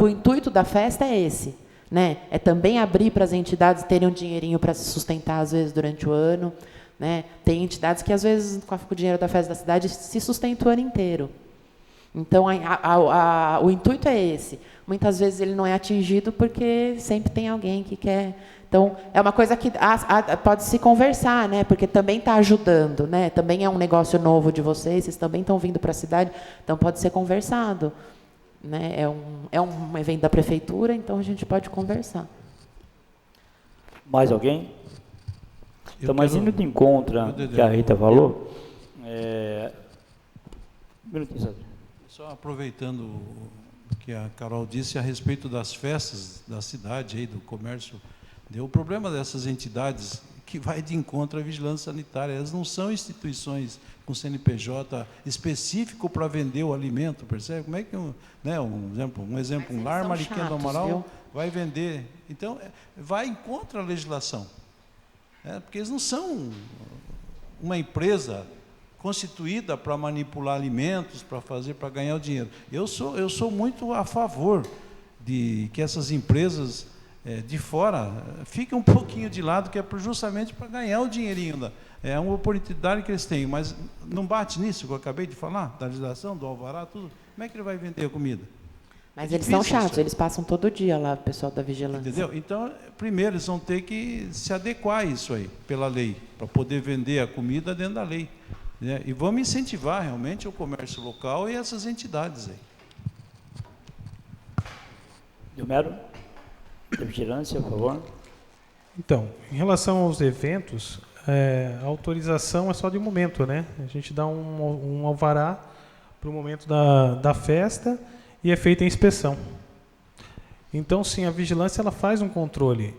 S4: O intuito da festa é esse, né? É também abrir para as entidades terem um dinheirinho para se sustentar, às vezes, durante o ano, né? Tem entidades que, às vezes, com o dinheiro da festa da cidade, se sustentam o ano inteiro. Então, o intuito é esse. Muitas vezes ele não é atingido porque sempre tem alguém que quer. Então, é uma coisa que pode se conversar, né? Porque também está ajudando, né? Também é um negócio novo de vocês também estão vindo para a cidade, então pode ser conversado, né? É um evento da prefeitura, então a gente pode conversar.
S1: Mais alguém? Então, mas indo de encontro que a Rita falou,
S9: Só aproveitando o que a Carol disse a respeito das festas da cidade, aí, do comércio, o problema dessas entidades que vai de encontro à vigilância sanitária, elas não são instituições com CNPJ específico para vender o alimento, percebe? Como é que um lar Mariquinha do Amaral vai vender? Então, vai contra a legislação, porque eles não são uma empresa constituída para manipular alimentos, para ganhar o dinheiro. Eu sou muito a favor de que essas empresas de fora fiquem um pouquinho de lado, que é justamente para ganhar o dinheirinho. É uma oportunidade que eles têm, mas não bate nisso que eu acabei de falar, da legislação, do alvará, tudo. Como é que ele vai vender a comida?
S4: Mas eles são chatos, eles passam todo dia lá, o pessoal da vigilância.
S9: Entendeu? Então, primeiro, eles vão ter que se adequar a isso aí, pela lei, para poder vender a comida dentro da lei. E vamos incentivar realmente o comércio local e essas entidades aí.
S1: Delmero, da vigilância, por favor.
S10: Então, em relação aos eventos, a autorização é só de momento, né? A gente dá um alvará para o momento da festa e é feita a inspeção. Então, sim, a vigilância ela faz um controle.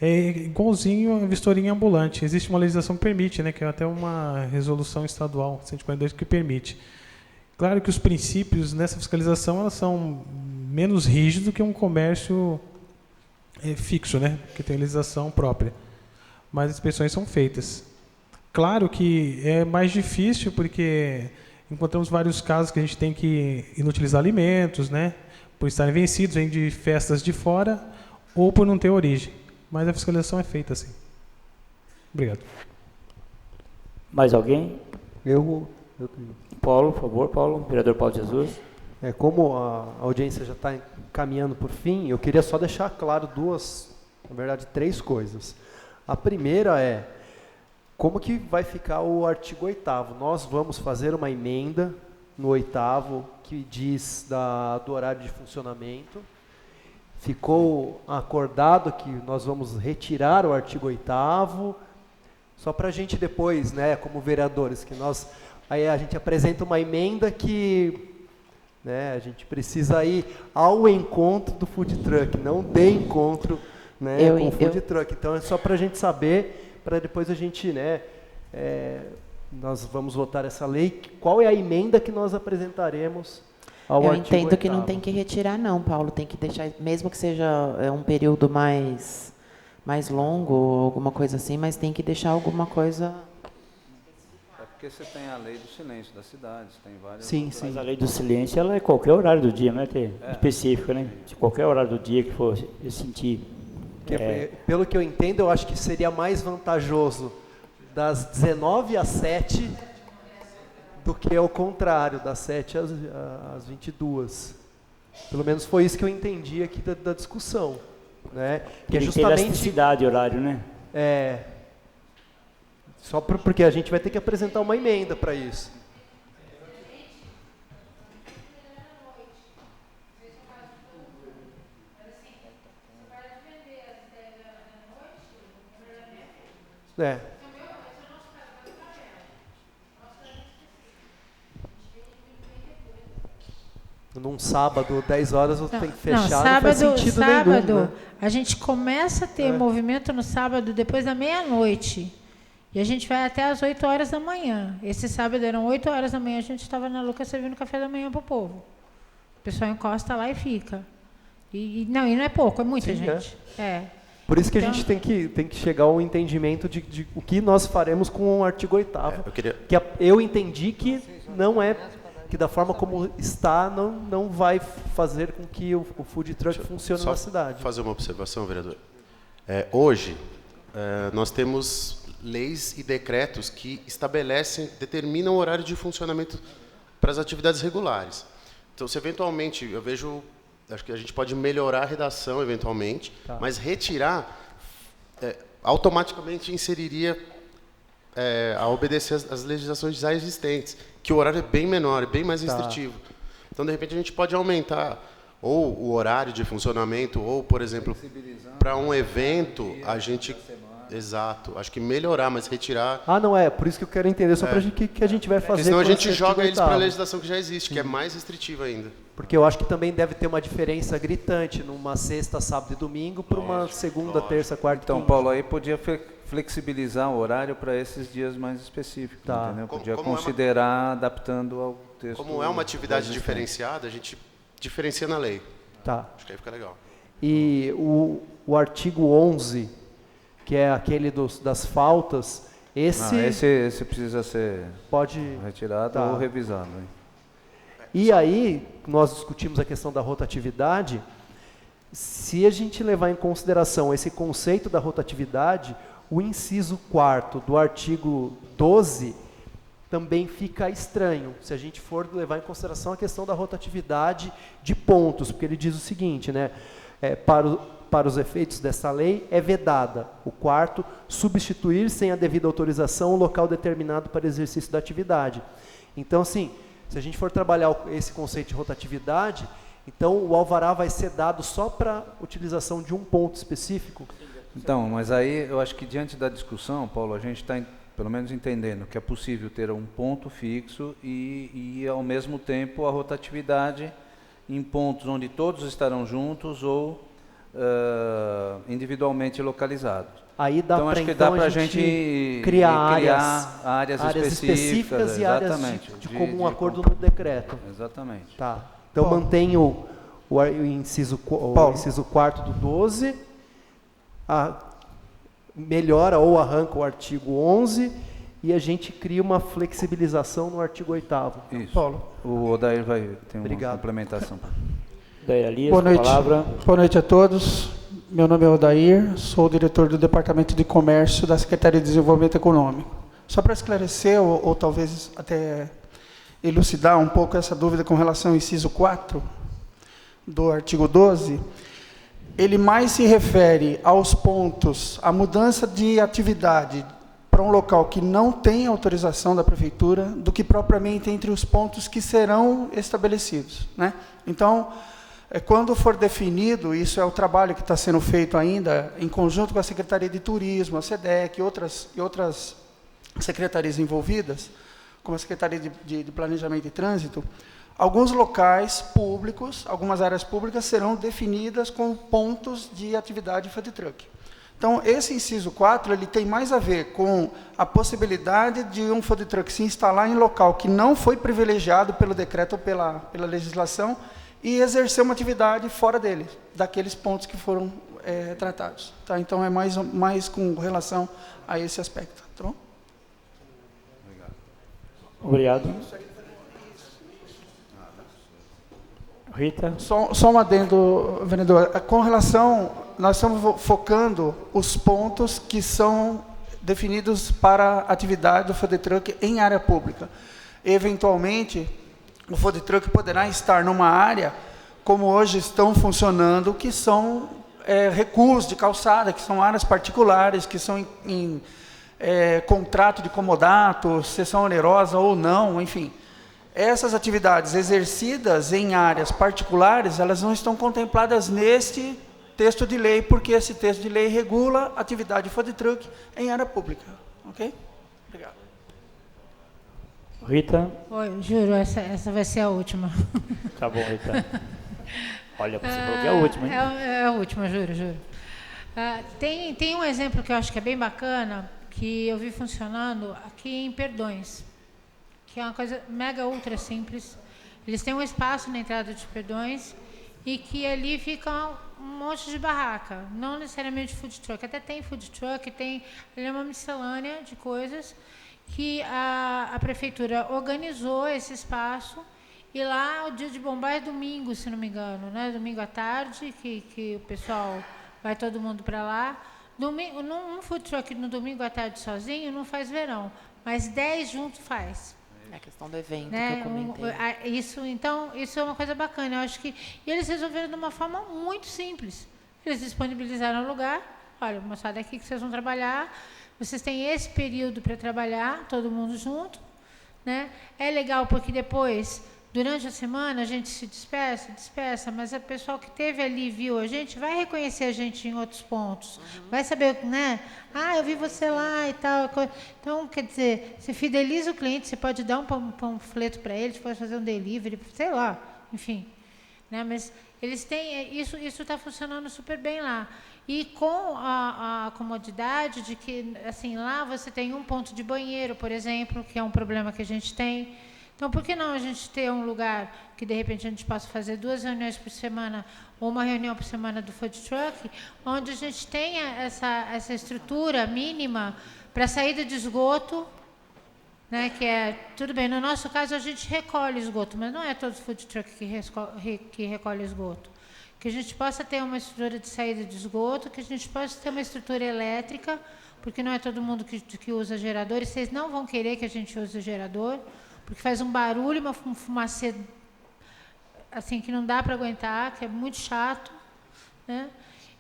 S10: é igualzinho a vistoria ambulante. Existe uma legislação que permite, né, que é até uma resolução estadual 142 que permite. Claro que os princípios nessa fiscalização elas são menos rígidos do que um comércio fixo, né, que tem legislação própria. Mas as inspeções são feitas. Claro que é mais difícil porque encontramos vários casos que a gente tem que inutilizar alimentos, né, por estarem vencidos, vêm de festas de fora ou por não ter origem. Mas a fiscalização é feita assim. Obrigado.
S1: Mais alguém?
S6: Eu
S1: Paulo, por favor, Paulo. Vereador Paulo Jesus.
S6: Como a audiência já está caminhando por fim, eu queria só deixar claro na verdade, 3 coisas. A primeira é, como que vai ficar o artigo 8º? Nós vamos fazer uma emenda no 8º que diz do horário de funcionamento. Ficou acordado que nós vamos retirar o artigo 8º, só para a gente depois, né, como vereadores, aí a gente apresenta uma emenda que, né, a gente precisa ir ao encontro do food truck, não de encontro, né, com o food truck. Então é só para a gente saber, para depois a gente, né, nós vamos votar essa lei. Qual é a emenda que nós apresentaremos ao
S4: Eu
S6: artigo
S4: entendo
S6: 8º?
S4: que não tem que retirar não, Paulo, tem que deixar, mesmo que seja um período mais longo, ou alguma coisa assim, mas tem que deixar alguma coisa...
S2: É porque você tem a lei do silêncio das cidades, tem várias...
S6: Sim.
S1: Mas a lei do silêncio, ela é qualquer horário do dia, não é específico, né? De qualquer horário do dia que for eu sentir.
S6: Pelo que eu entendo, eu acho que seria mais vantajoso das 19 às 7 do que ao contrário, das 7 às 22. Pelo menos foi isso que eu entendi aqui da discussão. Né? Que é justamente
S1: elasticidade horário, né?
S6: Só porque a gente vai ter que apresentar uma emenda para isso. Num sábado, 10 horas, eu tenho que fechar, não faz sentido nenhum, né?
S3: A gente começa a ter movimento no sábado depois da meia-noite. E a gente vai até às 8 horas da manhã. Esse sábado eram 8 horas da manhã, a gente estava na Lucas servindo café da manhã para o povo. O pessoal encosta lá e fica. E não é pouco, é muita gente.
S6: Por isso que então, a gente tem que chegar ao entendimento de o que nós faremos com o artigo 8º. Que eu entendi que não é... que da forma como está, não vai fazer com que o food truck funcione na cidade.
S5: Fazer uma observação, vereador. Hoje, nós temos leis e decretos que determinam o horário de funcionamento para as atividades regulares. Então, se eventualmente, acho que a gente pode melhorar a redação, eventualmente, mas retirar, automaticamente inseriria a obedecer às legislações já existentes, que o horário é bem menor, é bem mais restritivo. Então, de repente, a gente pode aumentar ou o horário de funcionamento, ou, por exemplo, para um evento, a gente... Exato. Acho que melhorar, mas retirar...
S6: por isso que eu quero entender, só para que a gente vai fazer...
S5: Porque senão a gente joga eles para a legislação que já existe, que é mais restritiva ainda.
S6: Porque eu acho que também deve ter uma diferença gritante numa sexta, sábado e domingo para uma segunda, terça, quarta e
S2: Então,
S6: quinta.
S2: Paulo, aí podia flexibilizar o horário para esses dias mais específicos, entendeu? Podia considerar adaptando ao texto.
S5: Como é uma atividade diferenciada, a gente diferencia na lei. Acho que aí fica legal.
S6: E o artigo 11, que é aquele das faltas,
S2: esse precisa ser retirado ou revisado. Hein?
S6: E aí, nós discutimos a questão da rotatividade. Se a gente levar em consideração esse conceito da rotatividade, o inciso 4º do artigo 12 também fica estranho, se a gente for levar em consideração a questão da rotatividade de pontos, porque ele diz o seguinte, né, para os efeitos dessa lei, é vedada, o 4º, substituir sem a devida autorização o local determinado para exercício da atividade. Então, assim, se a gente for trabalhar esse conceito de rotatividade, então o alvará vai ser dado só para utilização de um ponto específico?
S2: Então, mas aí eu acho que diante da discussão, Paulo, a gente está pelo menos entendendo que é possível ter um ponto fixo e ao mesmo tempo a rotatividade em pontos onde todos estarão juntos ou individualmente localizados.
S6: Aí dá
S2: então, acho que dá para a gente
S6: criar
S2: áreas específicas
S6: e áreas de comum acordo no decreto.
S2: Exatamente.
S6: Tá. Então, mantenho o inciso 4º do 12, melhora ou arranca o artigo 11 e a gente cria uma flexibilização no artigo 8º.
S2: Isso. Paulo. O Odair vai ter uma complementação.
S1: Odair Elias,
S12: boa noite.
S1: Palavra.
S12: Boa noite a todos. Meu nome é Odair, sou o diretor do Departamento de Comércio da Secretaria de Desenvolvimento Econômico. Só para esclarecer, ou talvez até elucidar um pouco essa dúvida com relação ao inciso 4 do artigo 12, ele mais se refere aos pontos, a mudança de atividade para um local que não tem autorização da Prefeitura, do que propriamente entre os pontos que serão estabelecidos, né? Então, quando for definido, isso é o trabalho que está sendo feito ainda, em conjunto com a Secretaria de Turismo, a SEDEC e outras secretarias envolvidas, como a Secretaria de Planejamento e Trânsito, alguns locais públicos, algumas áreas públicas serão definidas com pontos de atividade food truck. Então, esse inciso 4, ele tem mais a ver com a possibilidade de um food truck se instalar em local que não foi privilegiado pelo decreto ou pela legislação e exercer uma atividade fora dele, daqueles pontos que foram tratados. Tá? Então, é mais com relação a esse aspecto. Tá bom?
S1: Obrigado. Rita?
S12: Só um adendo, vereador. Com relação, nós estamos focando os pontos que são definidos para a atividade do food truck em área pública. Eventualmente, o food truck poderá estar numa área, como hoje estão funcionando, que são recuos de calçada, que são áreas particulares, que são em contrato de comodato, sessão onerosa ou não, enfim. Essas atividades exercidas em áreas particulares, elas não estão contempladas neste texto de lei, porque esse texto de lei regula a atividade food truck em área pública. Ok? Obrigado.
S1: Rita?
S3: Oi, juro, essa vai ser a última.
S1: Tá bom, Rita. Olha, você falou que é a última, hein?
S3: É a última, juro. Tem um exemplo que eu acho que é bem bacana, que eu vi funcionando aqui em Perdões, que é uma coisa mega ultra simples. Eles têm um espaço na entrada de Perdões e que ali fica um monte de barraca, não necessariamente food truck, até tem food truck, ali é uma miscelânea de coisas que a prefeitura organizou esse espaço e lá o dia de bombar é domingo, se não me engano, né? Domingo à tarde, que o pessoal vai todo mundo para lá. Um food truck no domingo à tarde sozinho não faz verão, mas 10 juntos faz.
S4: É a questão do evento,
S3: né?
S4: que eu comentei.
S3: Isso é uma coisa bacana. Eu acho que eles resolveram de uma forma muito simples. Eles disponibilizaram o lugar. Olha, moçada, aqui que vocês vão trabalhar. Vocês têm esse período para trabalhar, todo mundo junto, né? É legal porque depois, durante a semana, a gente se dispersa, mas o pessoal que esteve ali viu a gente, vai reconhecer a gente em outros pontos. Vai saber, né? Eu vi você lá e tal. Então, quer dizer, você fideliza o cliente, você pode dar um panfleto para ele, você pode fazer um delivery, sei lá, enfim. Né? Mas eles têm, isso está funcionando super bem lá. E com a comodidade de que, assim, lá você tem um ponto de banheiro, por exemplo, que é um problema que a gente tem. Então, por que não a gente ter um lugar que, de repente, a gente possa fazer 2 reuniões por semana ou uma reunião por semana do food truck, onde a gente tenha essa estrutura mínima para saída de esgoto, né, que tudo bem, no nosso caso a gente recolhe esgoto, mas não é todo food truck que recolhe esgoto. Que a gente possa ter uma estrutura de saída de esgoto, que a gente possa ter uma estrutura elétrica, porque não é todo mundo que usa gerador, e vocês não vão querer que a gente use o gerador, porque faz um barulho, uma fumacê assim, que não dá para aguentar, que é muito chato, né?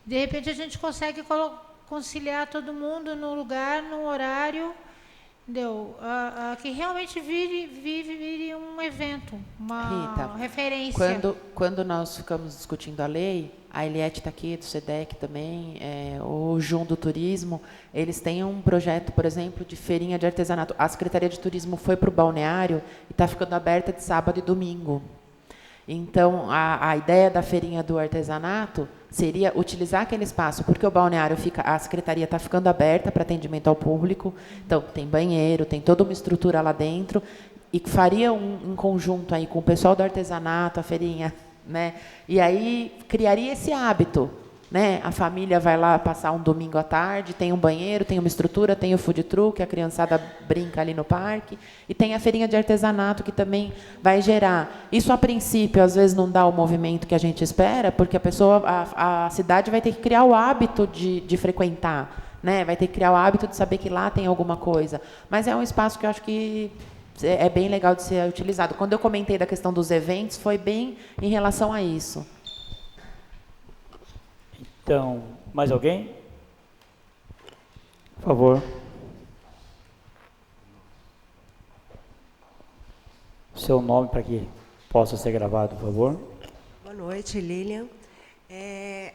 S3: De repente a gente consegue conciliar todo mundo no lugar, no horário, entendeu? Que realmente vire um evento, uma
S4: Rita,
S3: referência.
S4: Quando nós ficamos discutindo a lei, a Eliette está aqui, do SEDEC também, o Jun do Turismo, eles têm um projeto, por exemplo, de feirinha de artesanato. A Secretaria de Turismo foi para o balneário e está ficando aberta de sábado e domingo. Então, a ideia da feirinha do artesanato seria utilizar aquele espaço, porque o balneário a secretaria está ficando aberta para atendimento ao público, então tem banheiro, tem toda uma estrutura lá dentro, e faria um conjunto aí com o pessoal do artesanato, a feirinha, né? E aí criaria esse hábito, né? A família vai lá passar um domingo à tarde, tem um banheiro, tem uma estrutura, tem o food truck, a criançada brinca ali no parque, e tem a feirinha de artesanato que também vai gerar. Isso, a princípio, às vezes não dá o movimento que a gente espera, porque a cidade vai ter que criar o hábito de frequentar, né? Vai ter que criar o hábito de saber que lá tem alguma coisa. Mas é um espaço que eu acho que é bem legal de ser utilizado. Quando eu comentei da questão dos eventos, foi bem em relação a isso.
S1: Então, mais alguém? Por favor. Seu nome para que possa ser gravado, por favor.
S13: Boa noite, Lilian.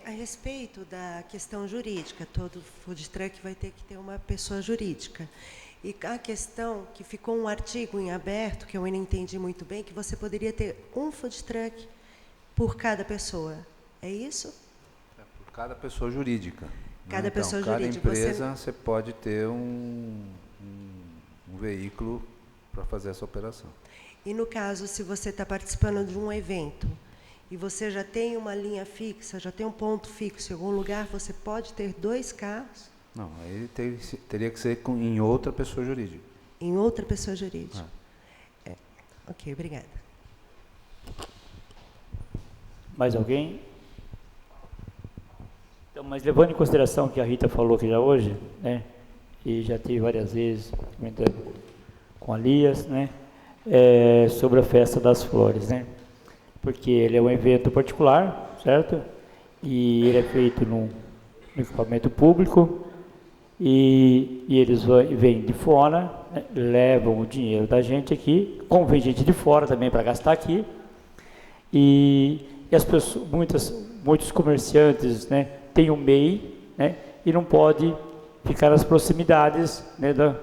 S13: A respeito da questão jurídica, todo food truck vai ter que ter uma pessoa jurídica. E a questão que ficou um artigo em aberto, que eu ainda entendi muito bem, que você poderia ter um food truck por cada pessoa. É isso?
S2: Cada pessoa jurídica.
S13: Cada
S2: então,
S13: pessoa
S2: cada
S13: jurídica.
S2: empresa você pode ter um veículo para fazer essa operação.
S13: E no caso, se você está participando de um evento e você já tem uma linha fixa, já tem um ponto fixo em algum lugar, você pode ter 2 carros?
S2: Não, aí teria que ser em outra pessoa jurídica.
S13: Em outra pessoa jurídica. Ok, obrigada.
S1: Mais alguém? Então, mas levando em consideração o que a Rita falou aqui já hoje, né, e já tive várias vezes comentando com a Lias, né, sobre a Festa das Flores, né, porque ele é um evento particular, certo? E ele é feito no equipamento público e eles vêm de fora, né, levam o dinheiro da gente aqui, como vem gente de fora também para gastar aqui, e as pessoas, muitos comerciantes, né, tem um MEI, né, e não pode ficar nas proximidades, né, da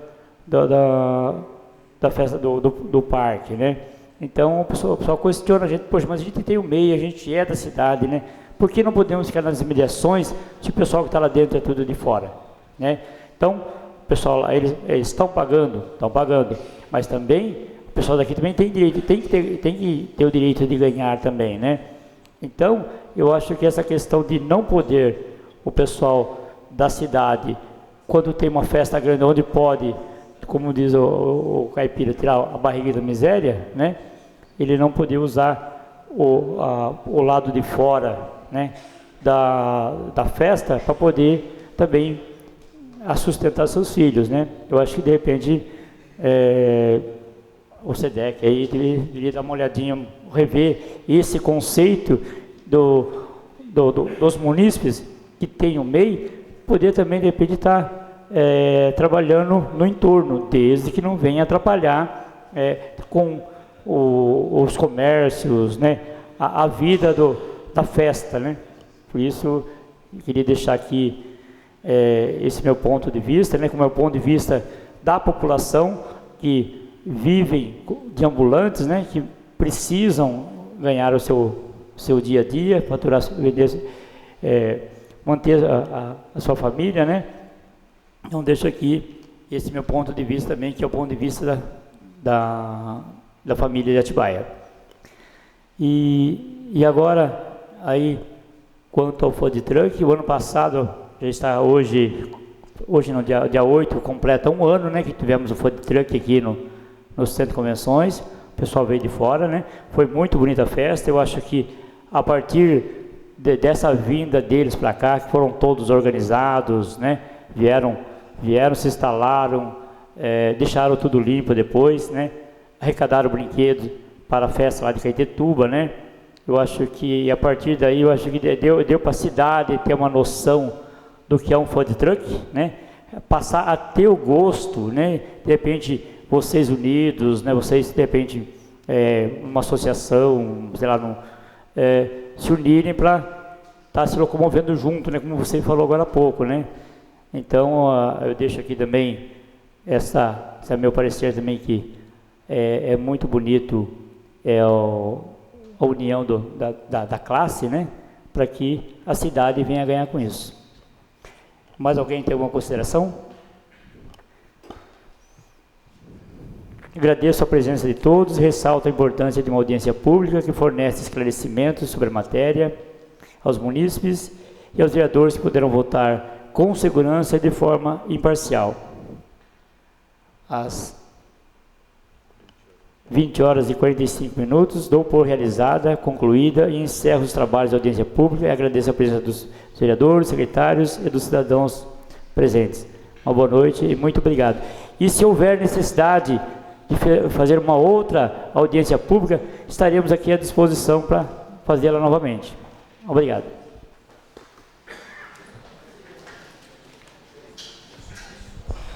S1: festa do parque, né. Então o pessoal questiona a gente, poxa, mas a gente tem um MEI, a gente é da cidade, né, por que não podemos ficar nas imediações se o pessoal que está lá dentro é tudo de fora, né? Então o pessoal lá, eles estão pagando, mas também o pessoal daqui também tem direito, tem que ter o direito de ganhar também, né? Então, eu acho que essa questão de não poder o pessoal da cidade, quando tem uma festa grande, onde pode, como diz o caipira, tirar a barriga da miséria, né? Ele não poder usar o lado de fora, né, da festa para poder também sustentar seus filhos, né? Eu acho que, de repente, o SEDEC aí deveria dar uma olhadinha, rever esse conceito dos munícipes que tem o MEI, poder também, de repente, estar trabalhando no entorno, desde que não venha atrapalhar com os comércios, né, a vida da festa, né? Por isso, eu queria deixar aqui esse meu ponto de vista, né, como é o ponto de vista da população que vivem de ambulantes, né, que precisam ganhar o seu dia a dia, faturar, manter a sua família, né? Então deixo aqui esse meu ponto de vista também, que é o ponto de vista da família de Atibaia. E agora, aí, quanto ao food truck, o ano passado, já está hoje no dia 8, completa um ano, né, que tivemos o food truck aqui no Centro de Convenções, o pessoal veio de fora, né, foi muito bonita a festa. Eu acho que a partir dessa vinda deles para cá, que foram todos organizados, né, vieram, se instalaram, deixaram tudo limpo depois, né, arrecadaram brinquedos para a festa lá de Caetetuba, né. Eu acho que a partir daí, eu acho que deu para a cidade ter uma noção do que é um food truck, né, passar a ter o gosto, né, de repente vocês unidos, né, vocês de repente uma associação, sei lá, se unirem para estar se locomovendo junto, né, como você falou agora há pouco, né. Então eu deixo aqui também esse é meu parecer também, que é muito bonito a união da classe, né, para que a cidade venha a ganhar com isso. Mais alguém tem alguma consideração? Agradeço a presença de todos e ressalto a importância de uma audiência pública que fornece esclarecimentos sobre a matéria aos munícipes e aos vereadores que poderão votar com segurança e de forma imparcial. Às 20h45, dou por realizada, concluída e encerro os trabalhos da audiência pública e agradeço a presença dos vereadores, secretários e dos cidadãos presentes. Uma boa noite e muito obrigado. E se houver necessidade de fazer uma outra audiência pública, estaremos aqui à disposição para fazê-la novamente. Obrigado.